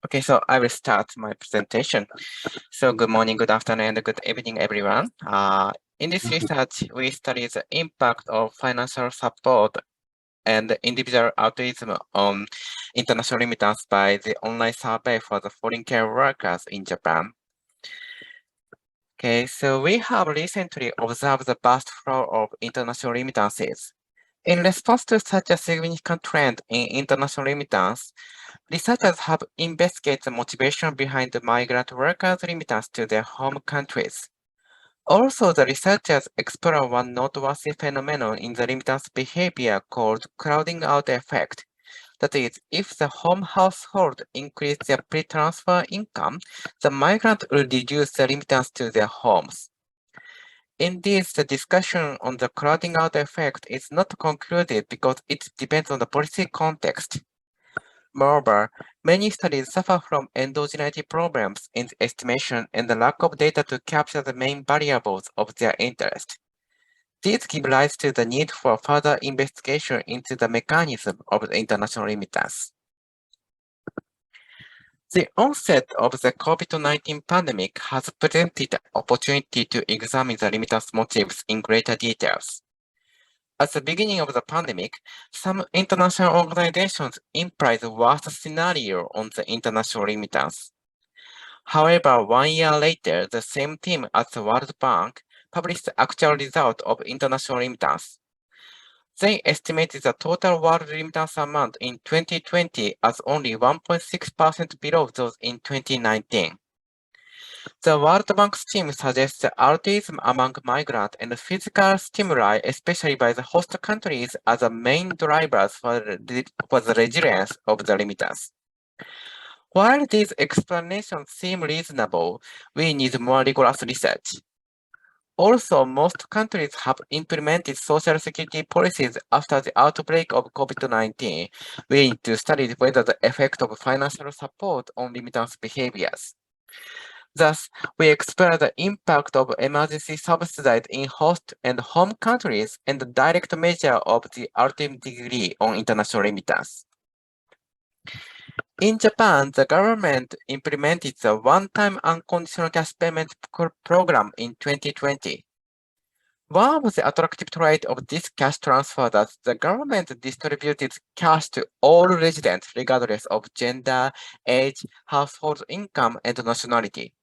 Okay, so I will start my presentation. So good morning, good afternoon, and good evening, everyone. In this research, we study the impact of financial support and individual altruism on international remittance by the online survey for the foreign care workers in Japan. Okay, so we have recently observed the vast flow of international remittances. In response to such a significant trend in international remittance, researchers have investigated the motivation behind the migrant workers' remittance to their home countries. Also, the researchers explore one noteworthy phenomenon in the remittance behavior called crowding out effect. That is, if the home household increase their pre-transfer income, the migrant will reduce the remittance to their homes. Indeed, the discussion on the crowding out effect is not concluded because it depends on the policy context. Moreover, many studies suffer from endogeneity problems in the estimation and the lack of data to capture the main variables of their interest. These give rise to the need for further investigation into the mechanism of the international remittance. The onset of the COVID-19 pandemic has presented an opportunity to examine the remittance motives in greater details. At the beginning of the pandemic, some international organizations implied the worst scenario on the international remittance. However, 1 year later, the same team at the World Bank published the actual result of international remittance. They estimated the total world remittance amount in 2020 as only 1.6% below those in 2019. The World Bank's team suggests that altruism among migrants and physical stimuli, especially by the host countries, are the main drivers for the resilience of the remittance. While these explanations seem reasonable, we need more rigorous research. Also, most countries have implemented social security policies after the outbreak of COVID-19. We need to study whether the effect of financial support on remittance behaviors. Thus, we explore the impact of emergency subsidies in host and home countries and the direct measure of the ultimate degree on international remittance. In Japan, the government implemented the one-time unconditional cash payment program in 2020. One of the attractive traits of this cash transfer that the government distributed cash to all residents regardless of gender, age, household income, and nationality.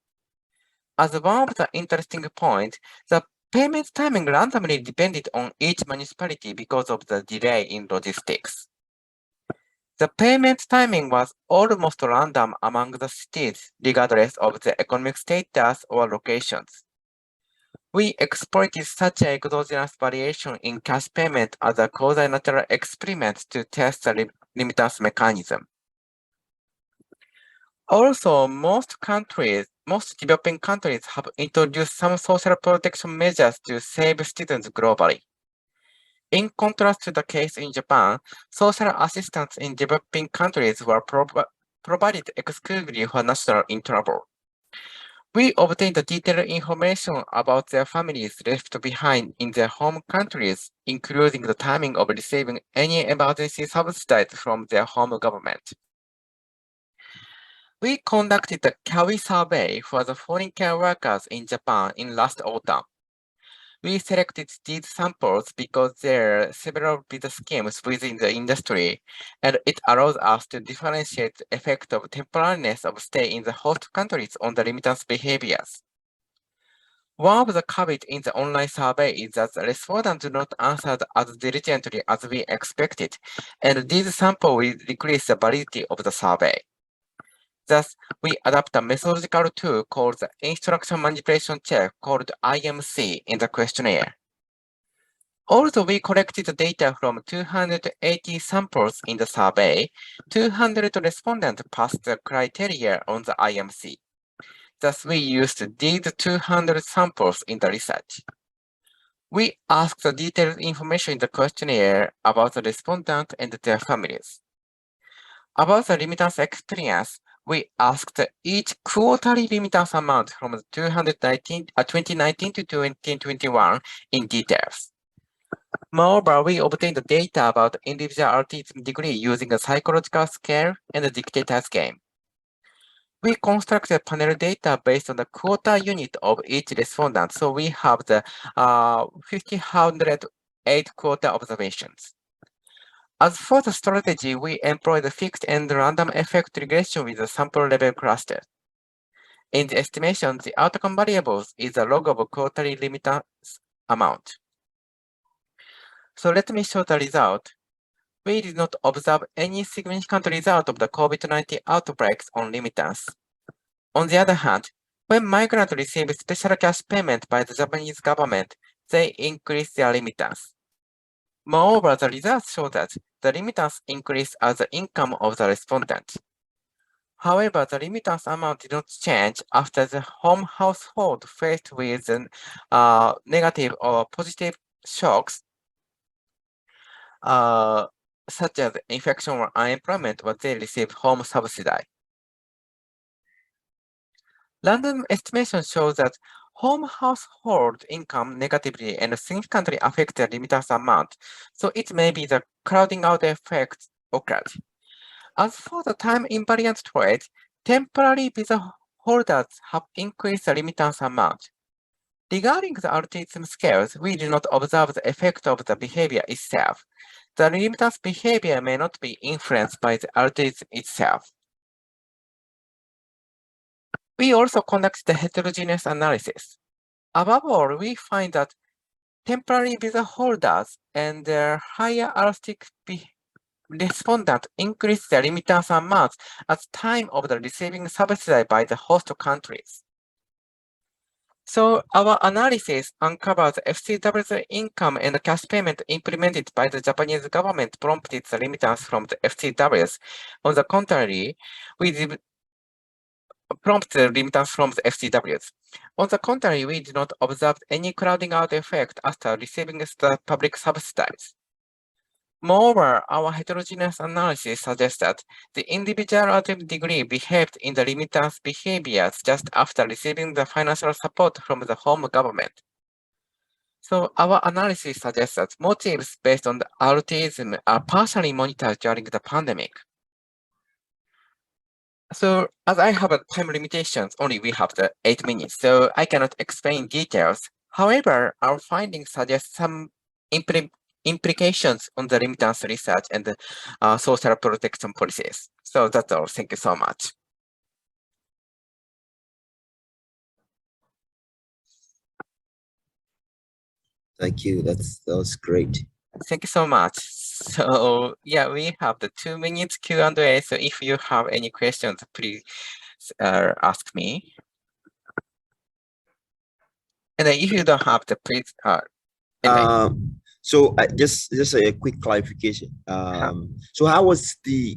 As one of the interesting points, the payment timing randomly depended on each municipality because of the delay in logistics. The payment timing was almost random among the cities, regardless of the economic status or locations. We exploited such a exogenous variation in cash payment as a quasi-natural experiment to test the remittance mechanism. Also, most developing countries have introduced some social protection measures to save students globally. In contrast to the case in Japan, social assistance in developing countries were provided exclusively for nationals in trouble. We obtained detailed information about their families left behind in their home countries, including the timing of receiving any emergency subsidies from their home government. We conducted the Kawi survey for the foreign care workers in Japan in last autumn. We selected these samples because there are several visa schemes within the industry, and it allows us to differentiate the effect of temporariness of stay in the host countries on the remittance behaviors. One of the caveats in the online survey is that the respondents do not answer as diligently as we expected, and these samples will decrease the validity of the survey. Thus, we adopt a methodological tool called the Instruction Manipulation Check, called IMC, in the questionnaire. Although we collected the data from 280 samples in the survey, 200 respondents passed the criteria on the IMC. Thus, we used these 200 samples in the research. We asked the detailed information in the questionnaire about the respondent and their families. About the remittance experience, we asked each quarterly remittance amount from 2019 to 2021 in details. Moreover, we obtained the data about individual autism degree using a psychological scale and a dictator's game. we constructed panel data based on the quarter unit of each respondent. So we have the 1,508 quarter observations. As for the strategy, we employ the fixed and random effect regression with the sample level cluster. In the estimation, the outcome variables is the log of quarterly remittance amount. So let me show the result. We did not observe any significant result of the COVID-19 outbreaks on remittance. On the other hand, when migrants receive special cash payment by the Japanese government, they increase their remittance. Moreover, the results show that the remittance increased as the income of the respondent. However, the remittance amount did not change after the home household faced with negative or positive shocks, such as infection or unemployment, when they received home subsidy. Random estimation shows that home household income negatively and significantly affect the remittance amount, so it may be the crowding out effect occurred. As for the time invariant trade, temporary visa holders have increased the remittance amount. Regarding the autism scales, we do not observe the effect of the behavior itself. The remittance behavior may not be influenced by the autism itself. We also conduct the heterogeneous analysis. Above all, we find that temporary visa holders and their higher artistic respondent increase the remittance amounts at time of the receiving subsidy by the host countries. So our analysis uncovers FCW's income and cash payment implemented by the Japanese government prompted the remittance from the FCWs. On the contrary, we prompt the remittance from the FCWs. On the contrary, we did not observe any crowding out effect after receiving the public subsidies. Moreover, our heterogeneous analysis suggests that the individual autism degree behaved in the remittance behaviors just after receiving the financial support from the home government. So our analysis suggests that motives based on the autism are partially monitored during the pandemic. So as I have a time limitations, only we have the 8 minutes, so I cannot explain details. However, our findings suggest some implications on the remittance research and the social protection policies. So that's all. Thank you so much. Thank you. That was great. Thank you so much. So yeah, we have the 2 minutes Q&A. So if you have any questions, please ask me. And then if you don't have the, please. Anyway. So just a quick clarification. So how was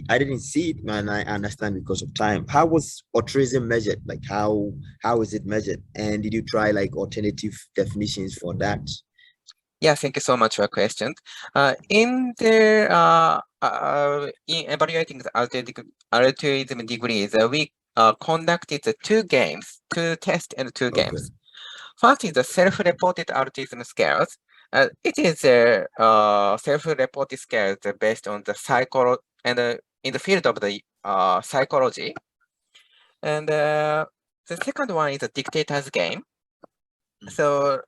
I didn't see it, man. I understand because of time. How was autism measured? Like how is it measured? And did you try like alternative definitions for that? Yeah, thank you so much for your question. In evaluating the autism degrees, we conducted 2 games, 2 tests and 2 games. First is the self-reported autism scales. It is a self-reported scales based on the psychology and in the field of the psychology. And the second one is a dictator's game. So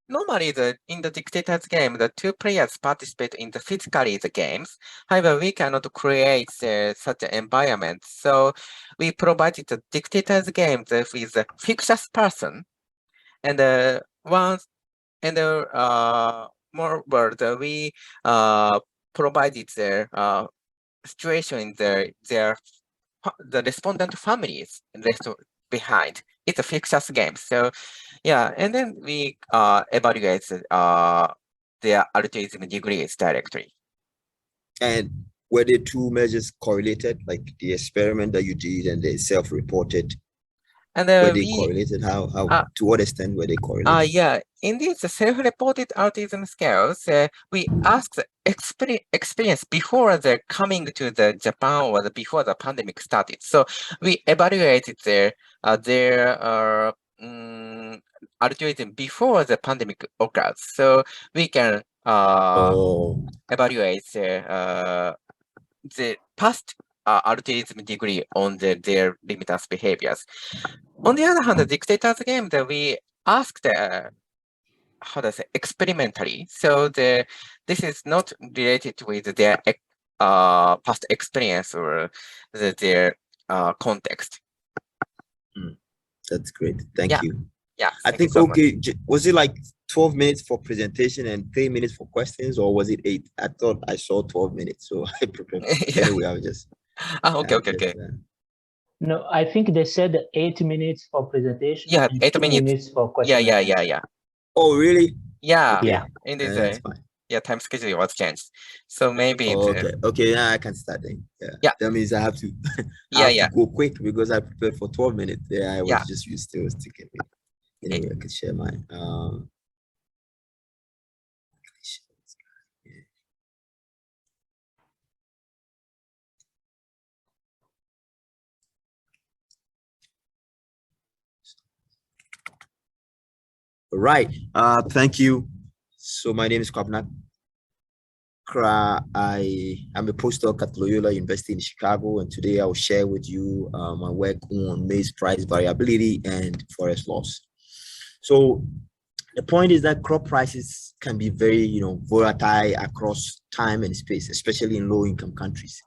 normally in the dictator's game, the 2 players participate in the physically the games. However, we cannot create such an environment. So we provided the dictator's game with a fictitious person. And moreover, we provided their situation in the respondent families left behind. It's a fictitious game. So yeah, and then we evaluate their autism degrees directly. And were the 2 measures correlated, like the experiment that you did and the self-reported? And were they correlated? How to what extent were they correlated? Yeah, in these self-reported autism scales, we asked the experience before the coming to the Japan or before the pandemic started. So we evaluated their autism before the pandemic occurred. So we can evaluate the past altruism degree on their remittance behaviors. On the other hand, the dictator's game that we asked, how does it, experimentally. So this is not related with their past experience or their context. That's great. Thank Yeah. you. Yeah. I Thank you think, so much. okay, was it like 12 minutes for presentation and 3 minutes for questions, or was it 8? I thought I saw 12 minutes, so I prepared. Yeah. Anyway, I was just. Okay. No, I think they said 8 minutes for presentation. Yeah, and 8 2 minutes. for question. Yeah. Oh, really? Yeah. Okay. Yeah. In Yeah, this, that's fine. yeah, time schedule was changed. So maybe Oh, okay. Yeah, I can start then. Yeah. That means I have to. Yeah. to go quick because I prepared for 12 minutes. Yeah, I was Yeah. just used to sticking with. Anyway, I can share mine. All right. Thank you. So my name is Kwabna Kra. I'm a postdoc at Loyola University in Chicago, and today I will share with you my work on maize price variability and forest loss. So the point is that crop prices can be very, volatile across time and space, especially in low-income countries.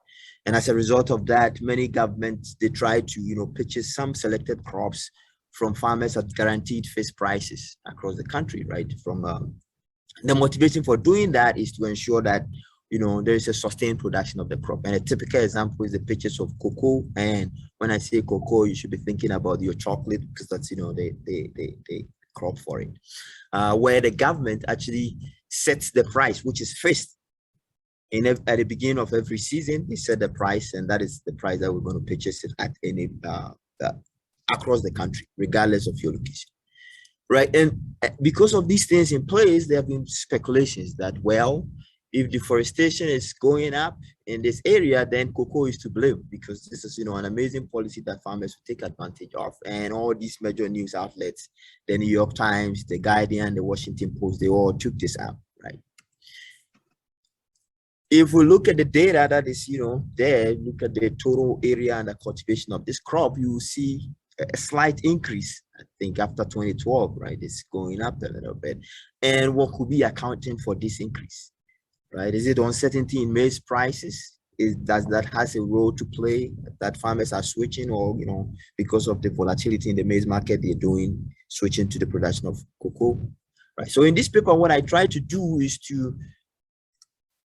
And as a result of that, many governments, they try to, purchase some selected crops from farmers at guaranteed fixed prices across the country, right? From the motivation for doing that is to ensure that there is a sustained production of the crop. And a typical example is the purchase of cocoa. And when I say cocoa, you should be thinking about your chocolate, because that's the crop for it. Where the government actually sets the price, which is fixed. At the beginning of every season, they set the price, and that is the price that we're going to purchase it at any across the country, regardless of your location. Right. And because of these things in place, there have been speculations that, well, if deforestation is going up in this area, then cocoa is to blame, because this is, an amazing policy that farmers will take advantage of. And all these major news outlets, the New York Times, the Guardian, the Washington Post, they all took this out, right? If we look at the data that is, there, look at the total area and the cultivation of this crop, you will see a slight increase. I think after 2012, right? It's going up a little bit. And what could be accounting for this increase, right? Is it uncertainty in maize prices? Does that has a role to play, that farmers are switching, or, because of the volatility in the maize market, they're switching to the production of cocoa, right? So in this paper, what I try to do is to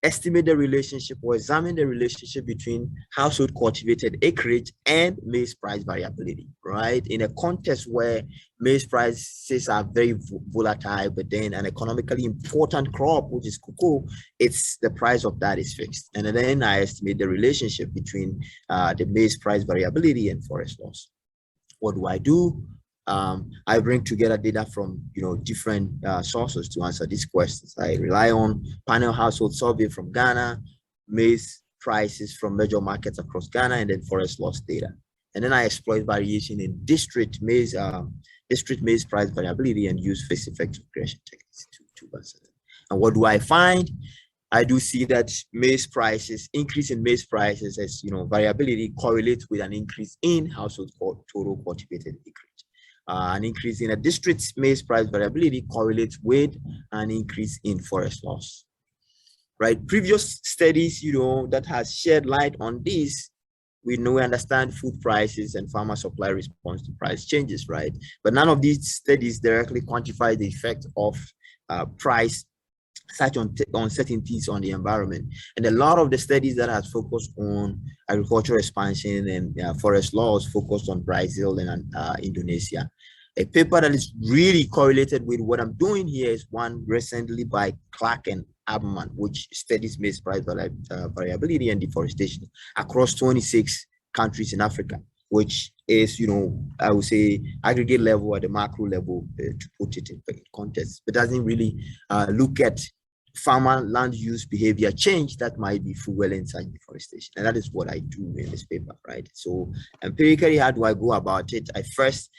estimate the relationship or examine the relationship between household cultivated acreage and maize price variability, right? In a context where maize prices are very volatile, but then an economically important crop, which is cocoa, it's the price of that is fixed. And then I estimate the relationship between the maize price variability and forest loss. What do? I bring together data from different sources to answer these questions. I rely on panel household survey from Ghana, maize prices from major markets across Ghana, and then forest loss data. And then I exploit variation in district maize price variability and use phase effect regression techniques to answer them. And what do I find? I do see that increase in maize prices as variability correlates with an increase in household total cultivated acreage. An increase in a district's maize price variability correlates with an increase in forest loss. Right? Previous studies, that has shed light on this, we understand food prices and farmer supply response to price changes, right? But none of these studies directly quantify the effect of price such uncertainties on the environment. And a lot of the studies that has focused on agricultural expansion and forest laws focused on Brazil and Indonesia. A paper that is really correlated with what I'm doing here is one recently by Clark and Abman, which studies maize price variability and deforestation across 26 countries in Africa, which is, I would say aggregate level at the macro level to put it in context, but doesn't really look at farmer land use behavior change that might be fueling such deforestation. And that is what I do in this paper, right? So empirically, how do I go about it? I first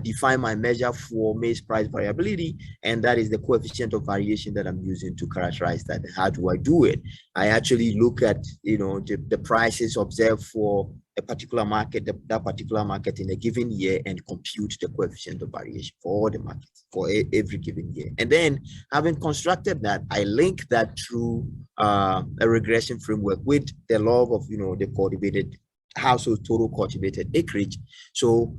define my measure for maize price variability, and that is the coefficient of variation that I'm using to characterize that. How do I do it? I actually look at, the prices observed for a particular market, that particular market in a given year, and compute the coefficient of variation for all the markets for every given year. And then, having constructed that, I link that through a regression framework with the log of the cultivated household total cultivated acreage. So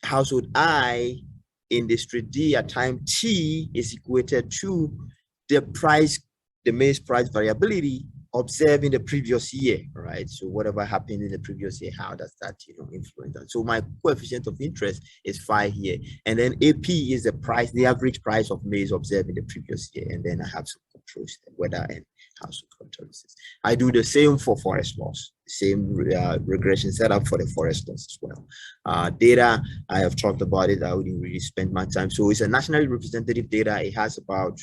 household I in district D at time T is equated to the maize price variability observed in the previous year, right? So whatever happened in the previous year, how does that influence that? So my coefficient of interest is 5 here, and then AP is the average price of maize observed in the previous year, and then I have some controls, weather and household characteristics. I do the same for forest loss, same regression setup for the forest loss as well. Data, I have talked about it. I wouldn't really spend my time. So it's a nationally representative data. It has about,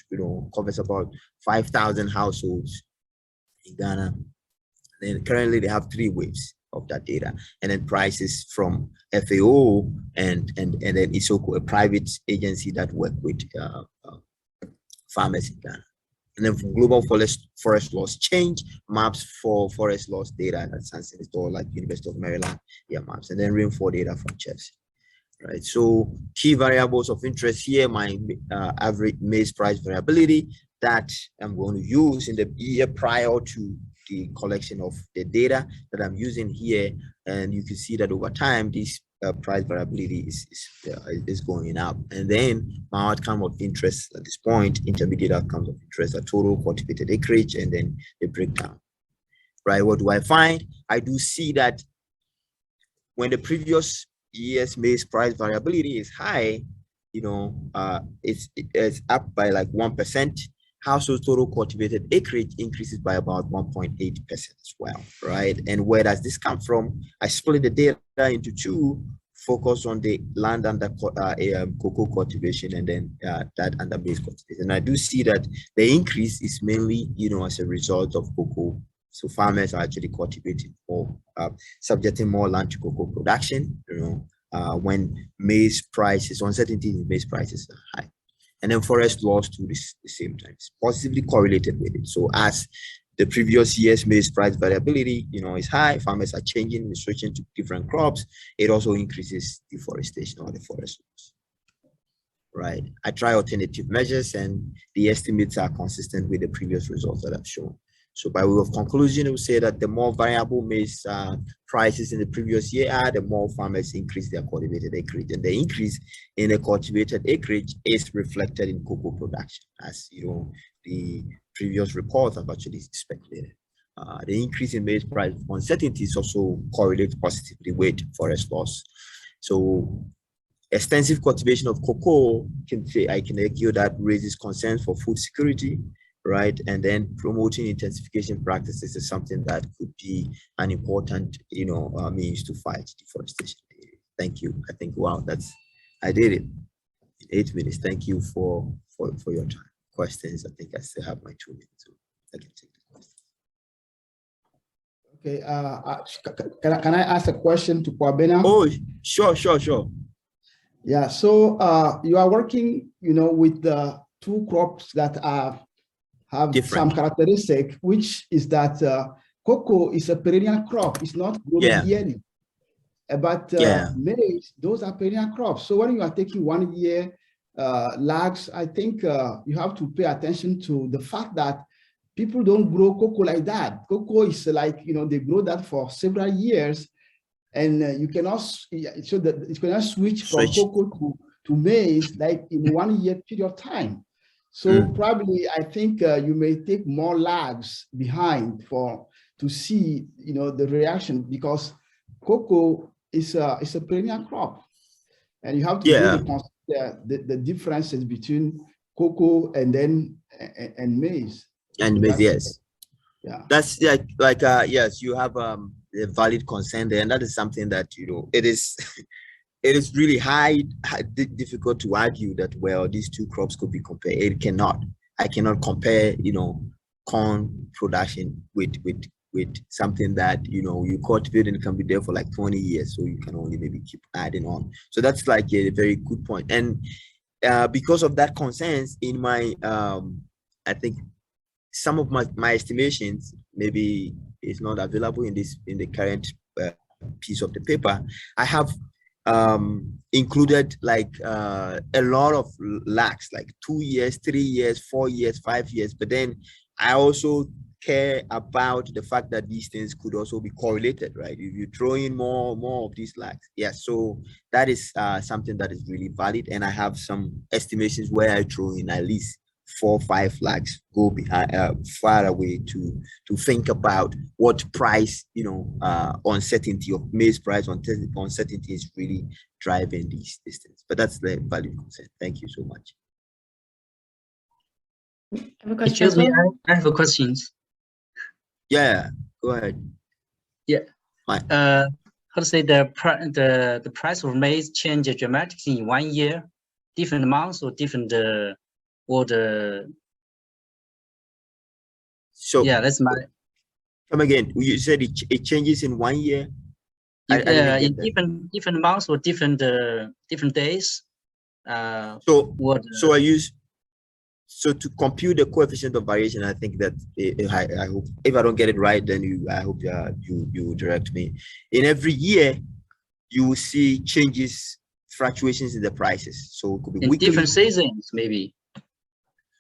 covers about 5,000 households in Ghana. And currently they have 3 waves of that data, and then prices from FAO and then ISOCO, a private agency that work with farmers in Ghana. And then from global forest loss change maps for forest loss data that's installed like University of Maryland, maps, and then rainfall data from Chelsea. Right, so key variables of interest here, my average maize price variability that I'm going to use in the year prior to the collection of the data that I'm using here, and you can see that over time this price variability is going up. And then my outcome of interest at this point, intermediate outcomes of interest, are total cultivated acreage, and then the breakdown. Right, what do I find? I do see that when the previous year's maize price variability is high, it's up by like 1%. Household total cultivated acreage increases by about 1.8% as well, right? And where does this come from? I split the data into 2, focus on the land under cocoa cultivation, and then that under maize cultivation. And I do see that the increase is mainly, as a result of cocoa. So farmers are actually cultivating or subjecting more land to cocoa production, when maize prices, uncertainty in maize prices are high. And then forest loss to the same time, it's positively correlated with it. So as the previous year's maize price variability, is high, farmers are changing, switching to different crops, it also increases deforestation or the forest loss. Right. I try alternative measures, and the estimates are consistent with the previous results that I've shown. So by way of conclusion, I would say that the more variable maize prices in the previous year are, the more farmers increase their cultivated acreage. And the increase in the cultivated acreage is reflected in cocoa production, as the previous reports have actually speculated. The increase in maize price uncertainties also correlates positively with forest loss. So extensive cultivation of cocoa, I can argue that raises concerns for food security, right? And then promoting intensification practices is something that could be an important, means to fight deforestation. Thank you. I think, wow, I did it in 8 minutes. Thank you for your time. Questions? I think I still have my 2 minutes, so I can take the questions. Okay. Can I ask a question to Kwabena? Oh, sure. Yeah. So you are working, with the 2 crops that have different. Some characteristic, which is that cocoa is a perennial crop. It's not growing yearly. But maize, those are perennial crops. So when you are taking 1 year lags, I think you have to pay attention to the fact that people don't grow cocoa like that. Cocoa is like, they grow that for several years, and you cannot, so that you cannot switch from cocoa to maize like in 1 year period of time. So probably I think you may take more lags behind to see the reaction, because cocoa is a perennial crop, and you have to really consider the differences between cocoa and maize. And maize, yes. Yeah. That's yes, you have a valid concern there, and that is something that it is really difficult to argue that, well, these 2 crops could be compared. It cannot. I cannot compare, corn production with something that you cultivate and can be there for like 20 years, so you can only maybe keep adding on. So that's like a very good point. And because of that concerns in my I think some of my estimations maybe is not available in the current piece of the paper. I have included like a lot of lags, like 2 years, 3 years, 4 years, 5 years. But then I also care about the fact that these things could also be correlated, right? If you throw in more of these lags, so that is something that is really valid. And I have some estimations where I throw in at least 4 or 5 lags, go behind far away to think about what price, uncertainty of maize price uncertainty is really driving these things. But that's the valid concern. Thank you so much. Excuse me, I have a question. Yeah, go ahead. Yeah. How to say the price of maize changes dramatically in 1 year, different months or different So yeah, that's my. Come again. You said it changes in 1 year. In different months or different days. So to compute the coefficient of variation, I think that I hope, if I don't get it right, then I hope you direct me. In every year, you will see changes, fluctuations in the prices. So it could be in weekly, different seasons, maybe.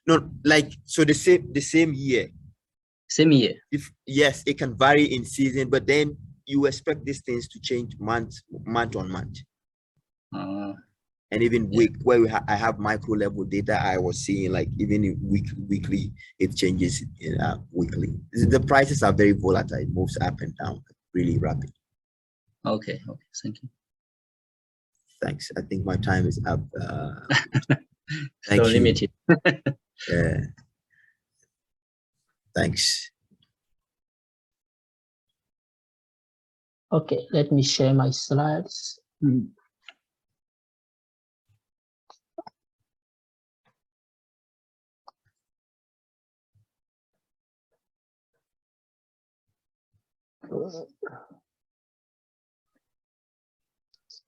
No, like so the same year. Same year. Yes, it can vary in season, but then you expect these things to change month on month. And even where I have micro level data, I was seeing like even in weekly, it changes weekly. The prices are very volatile. It moves up and down really rapid. Okay, thank you. Thanks. I think my time is up. So limited. Yeah. Thanks. Okay, let me share my slides.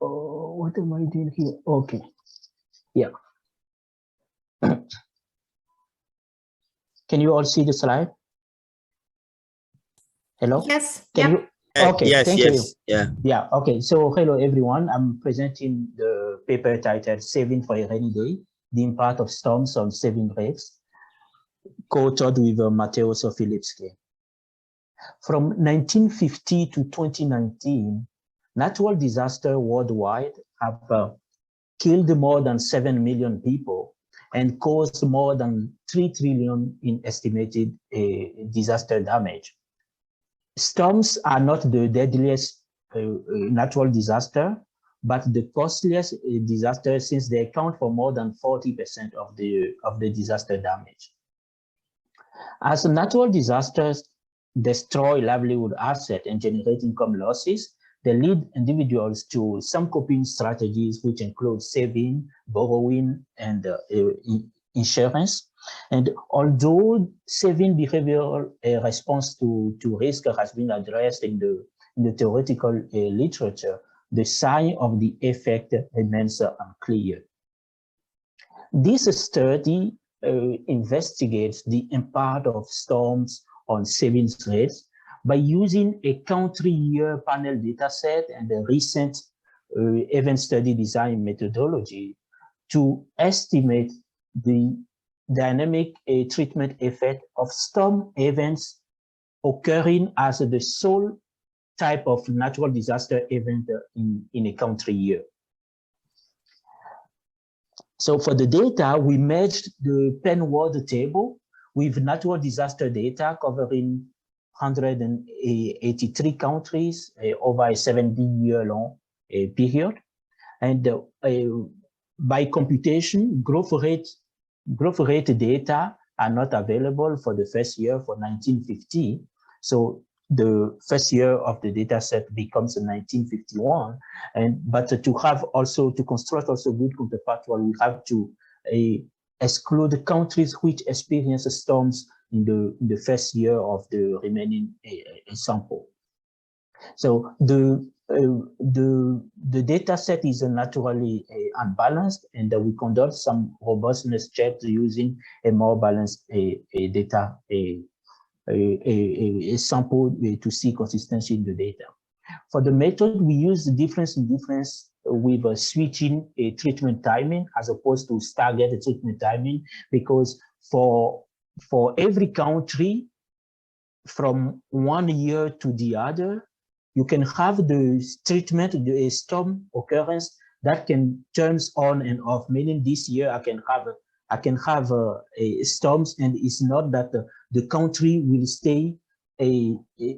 Oh, what am I doing here? Okay, yeah. Can you all see the slide? Hello? Yes. Can you? Okay, yes, thank you. Yeah, okay. So hello, everyone. I'm presenting the paper titled Saving for a Rainy Day, the Impact of Storms on Saving Rates, co-authored with Matteo Sofilipski. From 1950 to 2019, natural disasters worldwide have killed more than 7 million people and caused more than 3 trillion in estimated disaster damage. Storms are not the deadliest natural disaster, but the costliest disaster, since they account for more than 40% of the disaster damage. As natural disasters destroy livelihood assets and generate income losses, they lead individuals to some coping strategies, which include saving, borrowing, and insurance. And although saving behavioral response to risk has been addressed in the theoretical literature, the science of the effect remains unclear. This study investigates the impact of storms on savings rates by using a country year panel dataset and a recent event study design methodology to estimate the dynamic treatment effect of storm events occurring as the sole type of natural disaster event in a country year. So for the data, we merged the Penn-Ward table with natural disaster data covering 183 countries over a 70-year-long period. And by computation, growth rate data are not available for the first year for 1950. So the first year of the data set becomes 1951. But to construct also good counterfactual, we have to exclude countries which experience storms in the first year of the remaining sample. So the data set is naturally unbalanced, and we conduct some robustness checks using a more balanced data sample to see consistency in the data. For the method, we use the difference in difference with switching treatment timing as opposed to staggered treatment timing, because for every country from 1 year to the other, you can have the treatment, the storm occurrence that can turns on and off. Meaning this year I can have storms, and it's not that the country will stay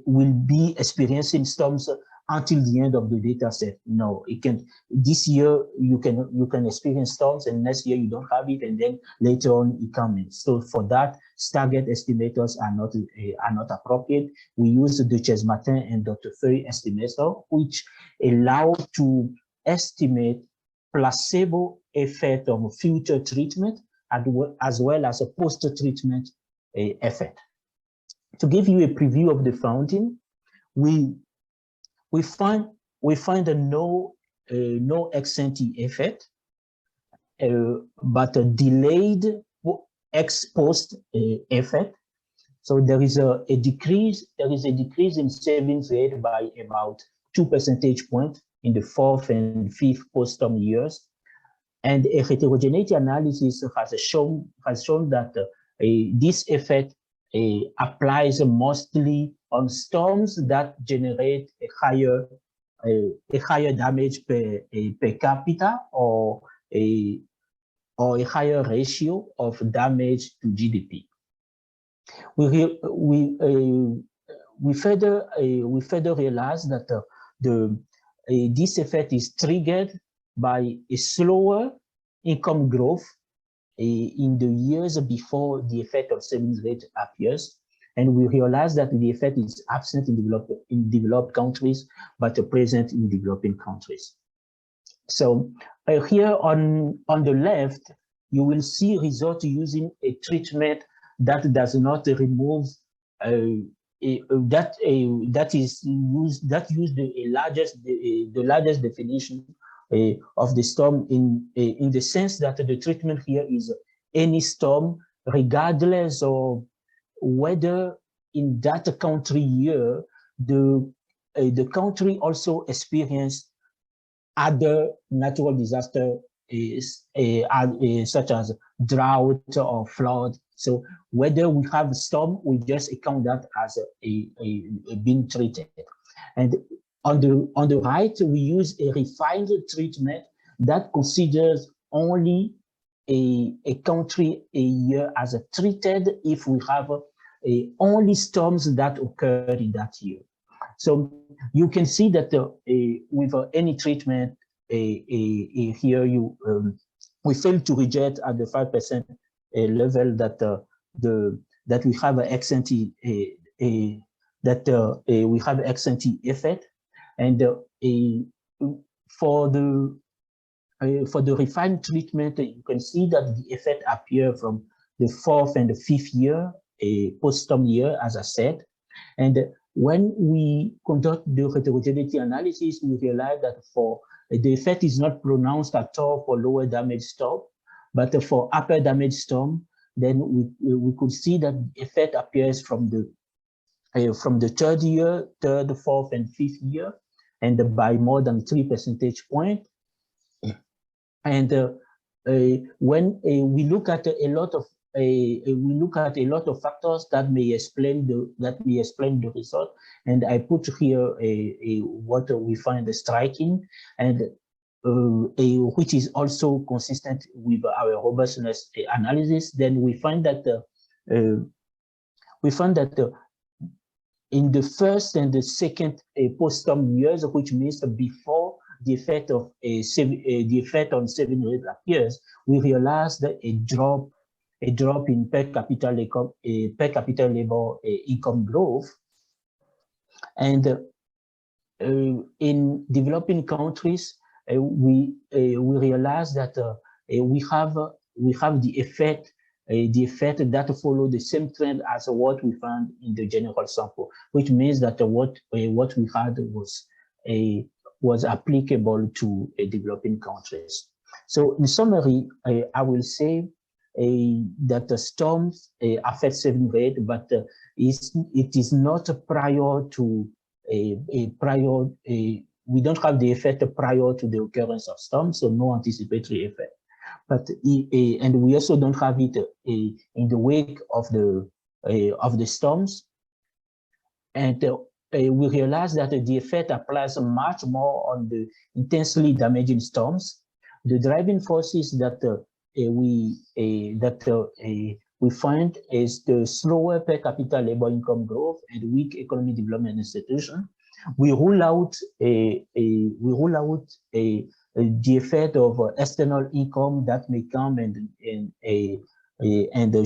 will be experiencing storms until the end of the data set. No, it can. This year you can experience storms, and next year you don't have it, and then later on it comes. So for that, staggered estimators are not appropriate. We use the Duchesne-Martin and Dr. Feuille estimator, which allow to estimate placebo effect of future treatment as well as a post-treatment effect. To give you a preview of the finding, we find a no ex ante effect, but a delayed ex post effect. So there is a decrease. There is a decrease in savings rate by about 2 percentage points in the 4th and 5th post-storm years, and a heterogeneity analysis has shown that this effect applies mostly on storms that generate a higher damage per capita, or a higher ratio of damage to GDP. We further realize that this effect is triggered by a slower income growth in the years before the effect of savings rate appears, and we realize that the effect is absent in developed countries but present in developing countries. So here on the left, you will see results using a treatment that does not remove that used the largest definition of the storm in the sense that the treatment here is any storm, regardless of whether in that country year the country also experienced other natural disasters such as drought or flood. So whether we have a storm, we just account that as being treated. And on the right, we use a refined treatment that considers only a country a year as treated if we have only storms that occurred in that year. So you can see that with any treatment here, we fail to reject at the 5% level that we have an ex ante we have ex ante effect, and for the refined treatment, you can see that the effect appears from the 4th and the 5th year, post-storm year, as I said. And when we conduct the heterogeneity analysis, we realize that for the effect is not pronounced at all for lower damage storm, but for upper damage storm, then we could see that the effect appears from the 3rd year, 3rd, 4th, and 5th year, and by more than 3 percentage points. And when we look at a lot of factors that may explain the result, and I put here what we find striking, and which is also consistent with our robustness analysis. Then we find that in the 1st and the 2nd post-storm years, which means before the effect of the effect on savings rate appears, we realize that a drop in per capita labor income growth, and in developing countries, we realize that we have we have the effect that follow the same trend as what we found in the general sample, which means that what we had was applicable to developing countries. So in summary, I will say that the storms affect saving rate, but it is not prior to we don't have the effect prior to the occurrence of storms, so no anticipatory effect. But and we also don't have it in the wake of the storms, and we realize that the effect applies much more on the intensely damaging storms. The driving forces that we find is the slower per capita labor income growth and weak economic development institution. We rule out the effect of external income that may come and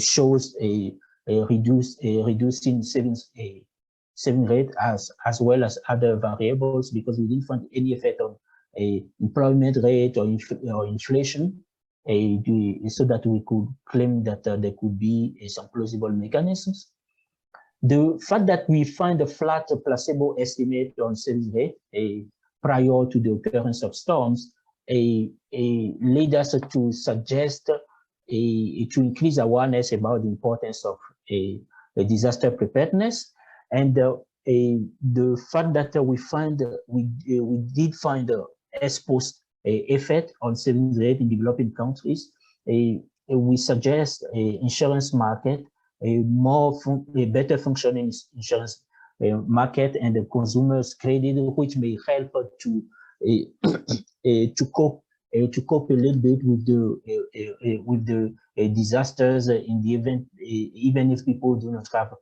shows a reducing saving rate as well as other variables, because we didn't find any effect on employment rate or inflation, so that we could claim that there could be some plausible mechanisms. The fact that we find a flat placebo estimate on saving rate prior to the occurrence of storms lead us to suggest to increase awareness about the importance of a disaster preparedness, and the fact that we did find ex post effect on savings rate in developing countries. We suggest a insurance market, a better functioning insurance market, and the consumers credit, which may help to cope a little bit with the disasters in the event, even if people do not have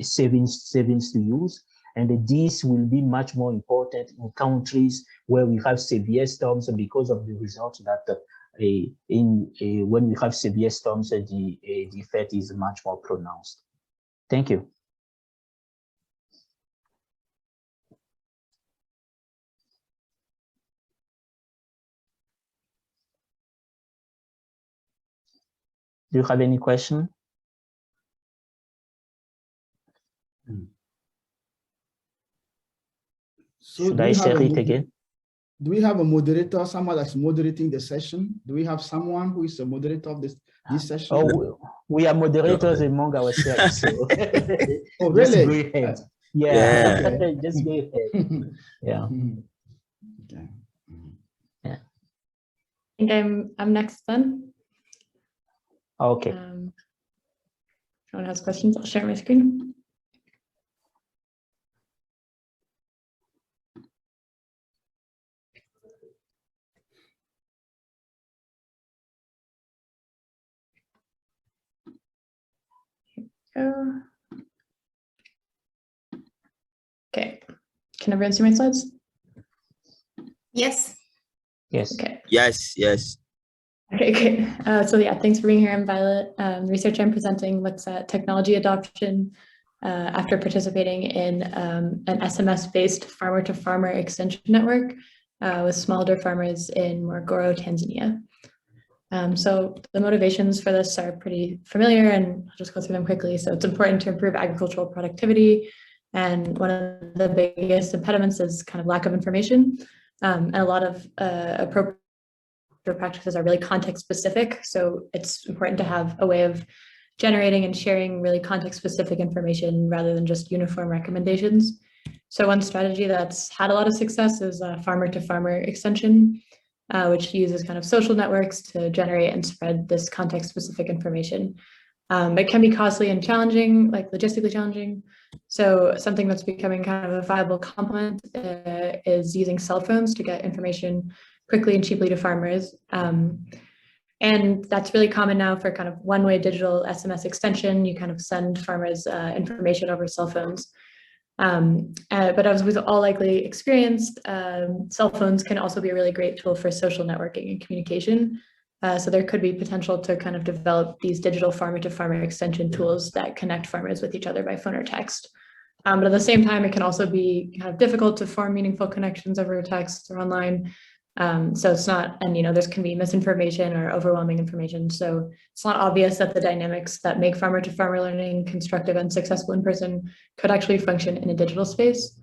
savings to use. And this will be much more important in countries where we have severe storms, because of the results that when we have severe storms, the effect is much more pronounced. Thank you. Do you have any question? So should I share it again? Do we have a moderator, someone that's moderating the session? Do we have someone who is a moderator of this session? Oh, we are moderators among ourselves. So oh, really? Just go ahead. Yeah. Okay. Just go ahead. Yeah. Okay. Yeah. I think I'm next then. Okay. If anyone has questions, I'll share my screen. Okay, can everyone see my slides? Yes. Yes. Okay. Yes. Yes. Okay, great. So yeah, thanks for being here. I'm Violet. The research I'm presenting looks at technology adoption after participating in an SMS-based farmer-to-farmer extension network with smallholder farmers in Morogoro, Tanzania. So the motivations for this are pretty familiar, and I'll just go through them quickly. So it's important to improve agricultural productivity, and one of the biggest impediments is kind of lack of information, and a lot of appropriate practices are really context specific. So it's important to have a way of generating and sharing really context specific information rather than just uniform recommendations. So one strategy that's had a lot of success is farmer-to-farmer extension, which uses kind of social networks to generate and spread this context-specific information. It can be costly and challenging, like logistically challenging. So something that's becoming kind of a viable complement is using cell phones to get information quickly and cheaply to farmers. And that's really common now for kind of one-way digital SMS extension. You kind of send farmers information over cell phones. But as we've all likely experienced, cell phones can also be a really great tool for social networking and communication. So there could be potential to kind of develop these digital farmer-to-farmer extension tools that connect farmers with each other by phone or text. But at the same time, it can also be kind of difficult to form meaningful connections over text or online. So it's not, and there can be misinformation or overwhelming information. So it's not obvious that the dynamics that make farmer to farmer learning constructive and successful in person could actually function in a digital space.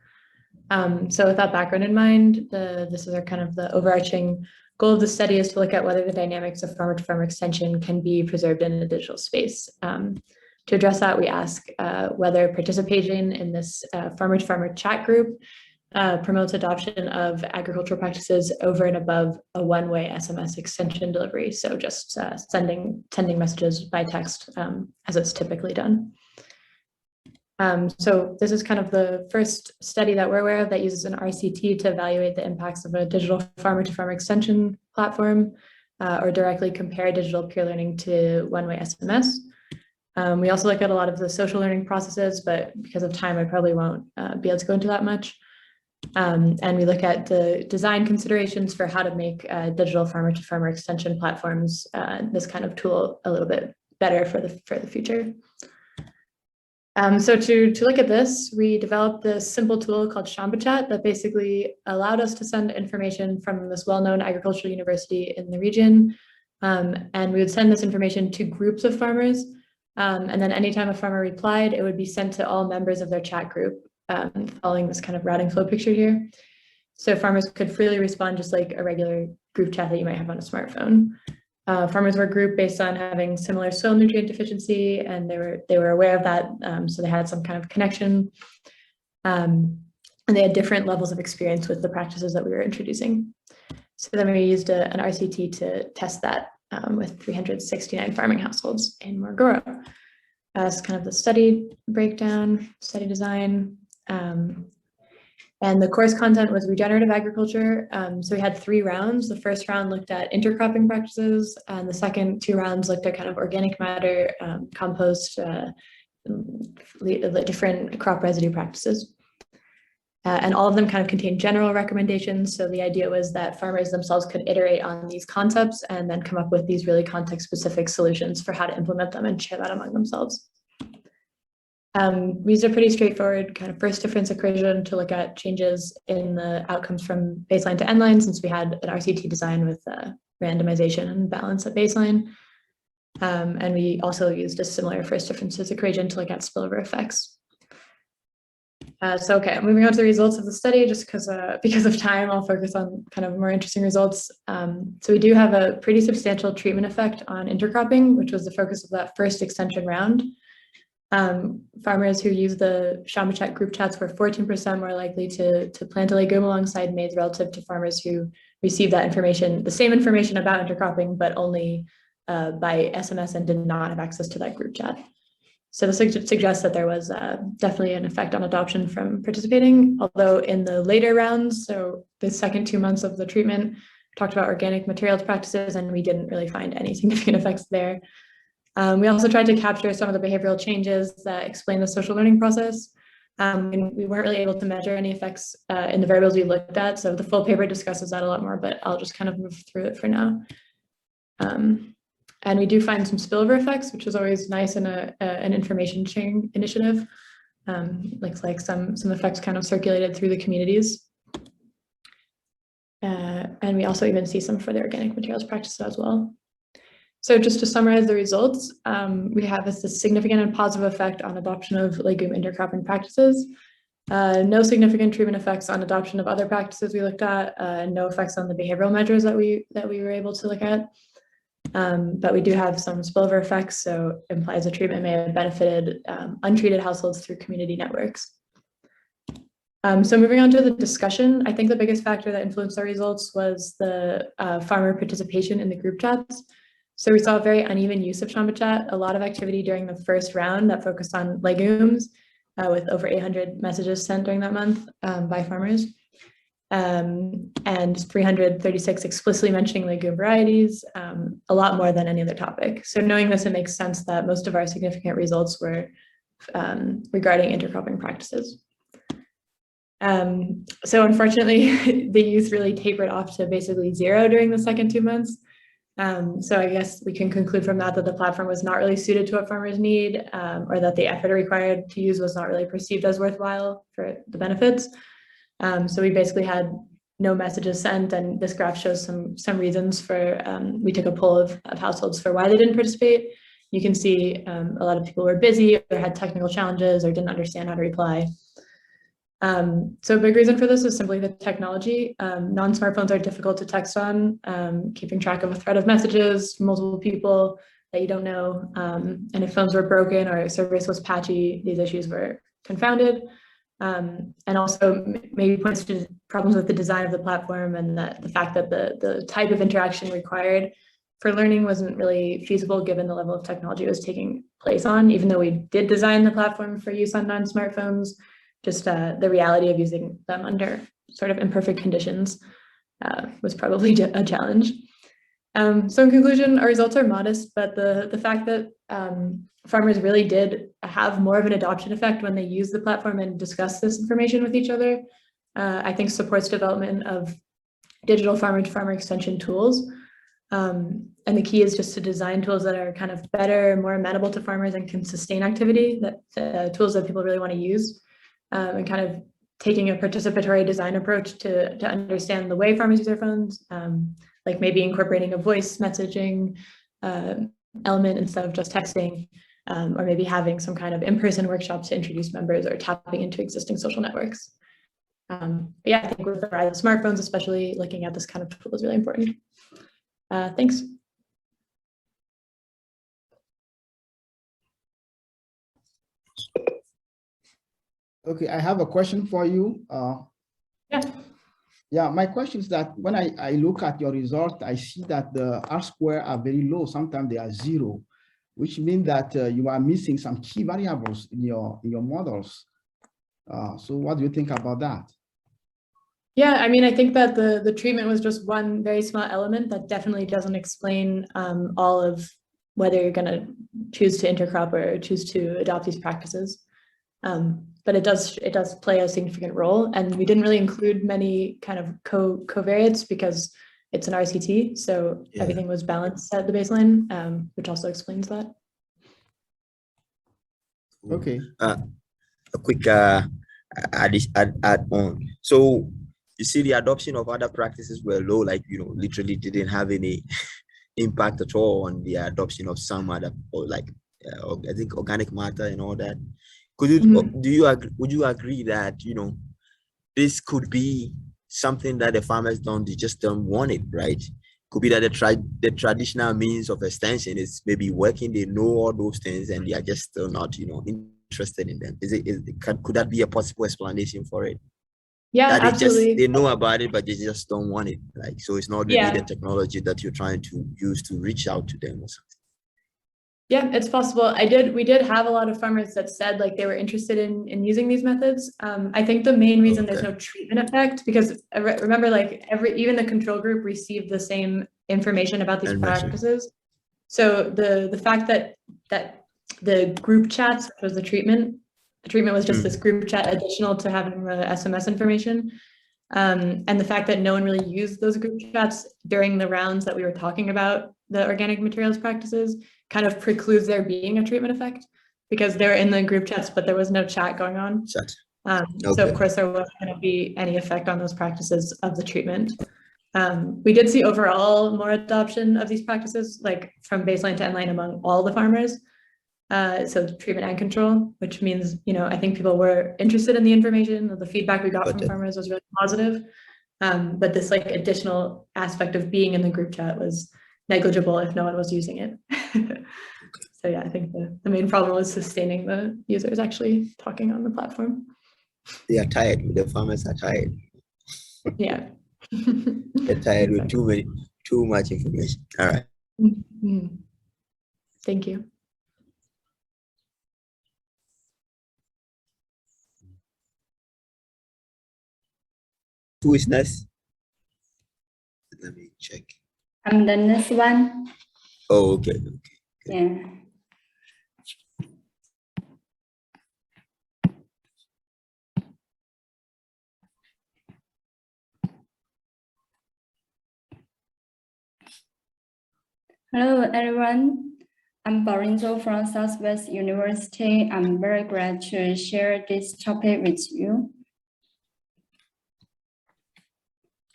So with that background in mind, this is our kind of the overarching goal of the study is to look at whether the dynamics of farmer to farmer extension can be preserved in a digital space. To address that, we ask whether participation in this farmer to farmer chat group promotes adoption of agricultural practices over and above a one-way SMS extension delivery. So just sending messages by text as it's typically done. So this is kind of the first study that we're aware of that uses an RCT to evaluate the impacts of a digital farmer to farmer extension platform or directly compare digital peer learning to one-way SMS. We also look at a lot of the social learning processes, but because of time, I probably won't be able to go into that much. And we look at the design considerations for how to make digital farmer to farmer extension platforms, this kind of tool a little bit better for the future. So to look at this, we developed this simple tool called ShambaChat that basically allowed us to send information from this well-known agricultural university in the region. And we would send this information to groups of farmers. And then anytime a farmer replied, it would be sent to all members of their chat group, following this kind of routing flow picture here. So farmers could freely respond just like a regular group chat that you might have on a smartphone. Farmers were grouped based on having similar soil nutrient deficiency, and they were aware of that, so they had some kind of connection, and they had different levels of experience with the practices that we were introducing. So then we used an RCT to test that with 369 farming households in Morogoro. That's kind of the study breakdown, study design. And the course content was regenerative agriculture. So we had 3 rounds. The first round looked at intercropping practices, and the second 2 rounds looked at kind of organic matter, compost, different crop residue practices. And all of them kind of contained general recommendations. So the idea was that farmers themselves could iterate on these concepts and then come up with these really context-specific solutions for how to implement them and share that among themselves. We used a pretty straightforward kind of first difference equation to look at changes in the outcomes from baseline to endline, since we had an RCT design with randomization and balance at baseline. And we also used a similar first differences equation to look at spillover effects. So, okay, moving on to the results of the study, just because of time, I'll focus on kind of more interesting results. So we do have a pretty substantial treatment effect on intercropping, which was the focus of that first extension round. Farmers who use the ShambaChat group chats were 14% more likely to plant a legume alongside maize relative to farmers who received that information, the same information about intercropping, but only by SMS and did not have access to that group chat. So this suggests that there was definitely an effect on adoption from participating, although in the later rounds, so the second 2 months of the treatment, talked about organic materials practices, and we didn't really find any significant effects there. We also tried to capture some of the behavioral changes that explain the social learning process. And we weren't really able to measure any effects in the variables we looked at. So the full paper discusses that a lot more, but I'll just kind of move through it for now. And we do find some spillover effects, which is always nice in an information sharing initiative. Looks like some effects kind of circulated through the communities. And we also even see some for the organic materials practices as well. So just to summarize the results, we have a significant and positive effect on adoption of legume intercropping practices. No significant treatment effects on adoption of other practices we looked at, no effects on the behavioral measures that we were able to look at. But we do have some spillover effects, so implies the treatment may have benefited untreated households through community networks. So moving on to the discussion, I think the biggest factor that influenced our results was the farmer participation in the group chats. So we saw a very uneven use of ShambaChat, a lot of activity during the first round that focused on legumes, with over 800 messages sent during that month by farmers, and 336 explicitly mentioning legume varieties, a lot more than any other topic. So knowing this, it makes sense that most of our significant results were regarding intercropping practices. So unfortunately, the use really tapered off to basically 0 during the second 2 months. So I guess we can conclude from that the platform was not really suited to what farmers need, or that the effort required to use was not really perceived as worthwhile for the benefits. So we basically had no messages sent. And this graph shows some reasons for, we took a poll of households for why they didn't participate. You can see a lot of people were busy or had technical challenges or didn't understand how to reply. So a big reason for this is simply the technology. Non-smartphones are difficult to text on, keeping track of a thread of messages, multiple people that you don't know. And if phones were broken or service was patchy, these issues were confounded. And also maybe points to problems with the design of the platform and the fact that the type of interaction required for learning wasn't really feasible given the level of technology it was taking place on, even though we did design the platform for use on non-smartphones. Just the reality of using them under sort of imperfect conditions was probably a challenge. So in conclusion, our results are modest, but the fact that farmers really did have more of an adoption effect when they use the platform and discuss this information with each other, I think supports development of digital farmer-to-farmer extension tools. And the key is just to design tools that are kind of better, more amenable to farmers and can sustain activity, that tools that people really want to use. And kind of taking a participatory design approach to understand the way farmers use their phones, like maybe incorporating a voice messaging element instead of just texting, or maybe having some kind of in-person workshops to introduce members or tapping into existing social networks. Yeah, I think with the rise of smartphones, especially looking at this kind of tool is really important. Thanks. Okay, I have a question for you. Yeah, my question is that when I look at your result, I see that the R-square are very low. Sometimes they are 0, which means that you are missing some key variables in your models. So what do you think about that? Yeah, I mean, I think that the treatment was just one very small element that definitely doesn't explain all of whether you're going to choose to intercrop or choose to adopt these practices. But it does play a significant role, and we didn't really include many kind of covariates because it's an RCT, so everything was balanced at the baseline, which also explains that. Okay. A quick add on. So you see, the adoption of other practices were low, like literally didn't have any impact at all on the adoption of some other, or like I think organic matter and all that. Could you would you agree that this could be something that the farmers they just don't want it, right? Could be that the traditional means of extension is maybe working, they know all those things and they are just still not interested in them. Could that be a possible explanation for it? Yeah, that absolutely. They know about it, but they just don't want it. Like, so it's not really the technology that you're trying to use to reach out to them or something. Yeah, it's possible. We did have a lot of farmers that said like they were interested in using these methods. I think the main reason there's no treatment effect, because remember, like even the control group received the same information about these practices. So the fact that the group chats was the treatment was just this group chat additional to having the SMS information. And the fact that no one really used those group chats during the rounds that we were talking about the organic materials practices kind of precludes there being a treatment effect, because they're in the group chats, but there was no chat going on. So of course there wasn't going to be any effect on those practices of the treatment. We did see overall more adoption of these practices, like from baseline to endline among all the farmers. So treatment and control, which means, I think people were interested in the information. The feedback we got from farmers was really positive. But this like additional aspect of being in the group chat was negligible if no one was using it. So yeah, I think the main problem was sustaining the users actually talking on the platform. They are tired. The farmers are tired. Yeah. They're tired with too much information. All right. Thank you. Who is next? Let me check. I'm the next one. Oh, okay. Yeah. Hello, everyone. I'm Barinzo from Southwest University. I'm very glad to share this topic with you.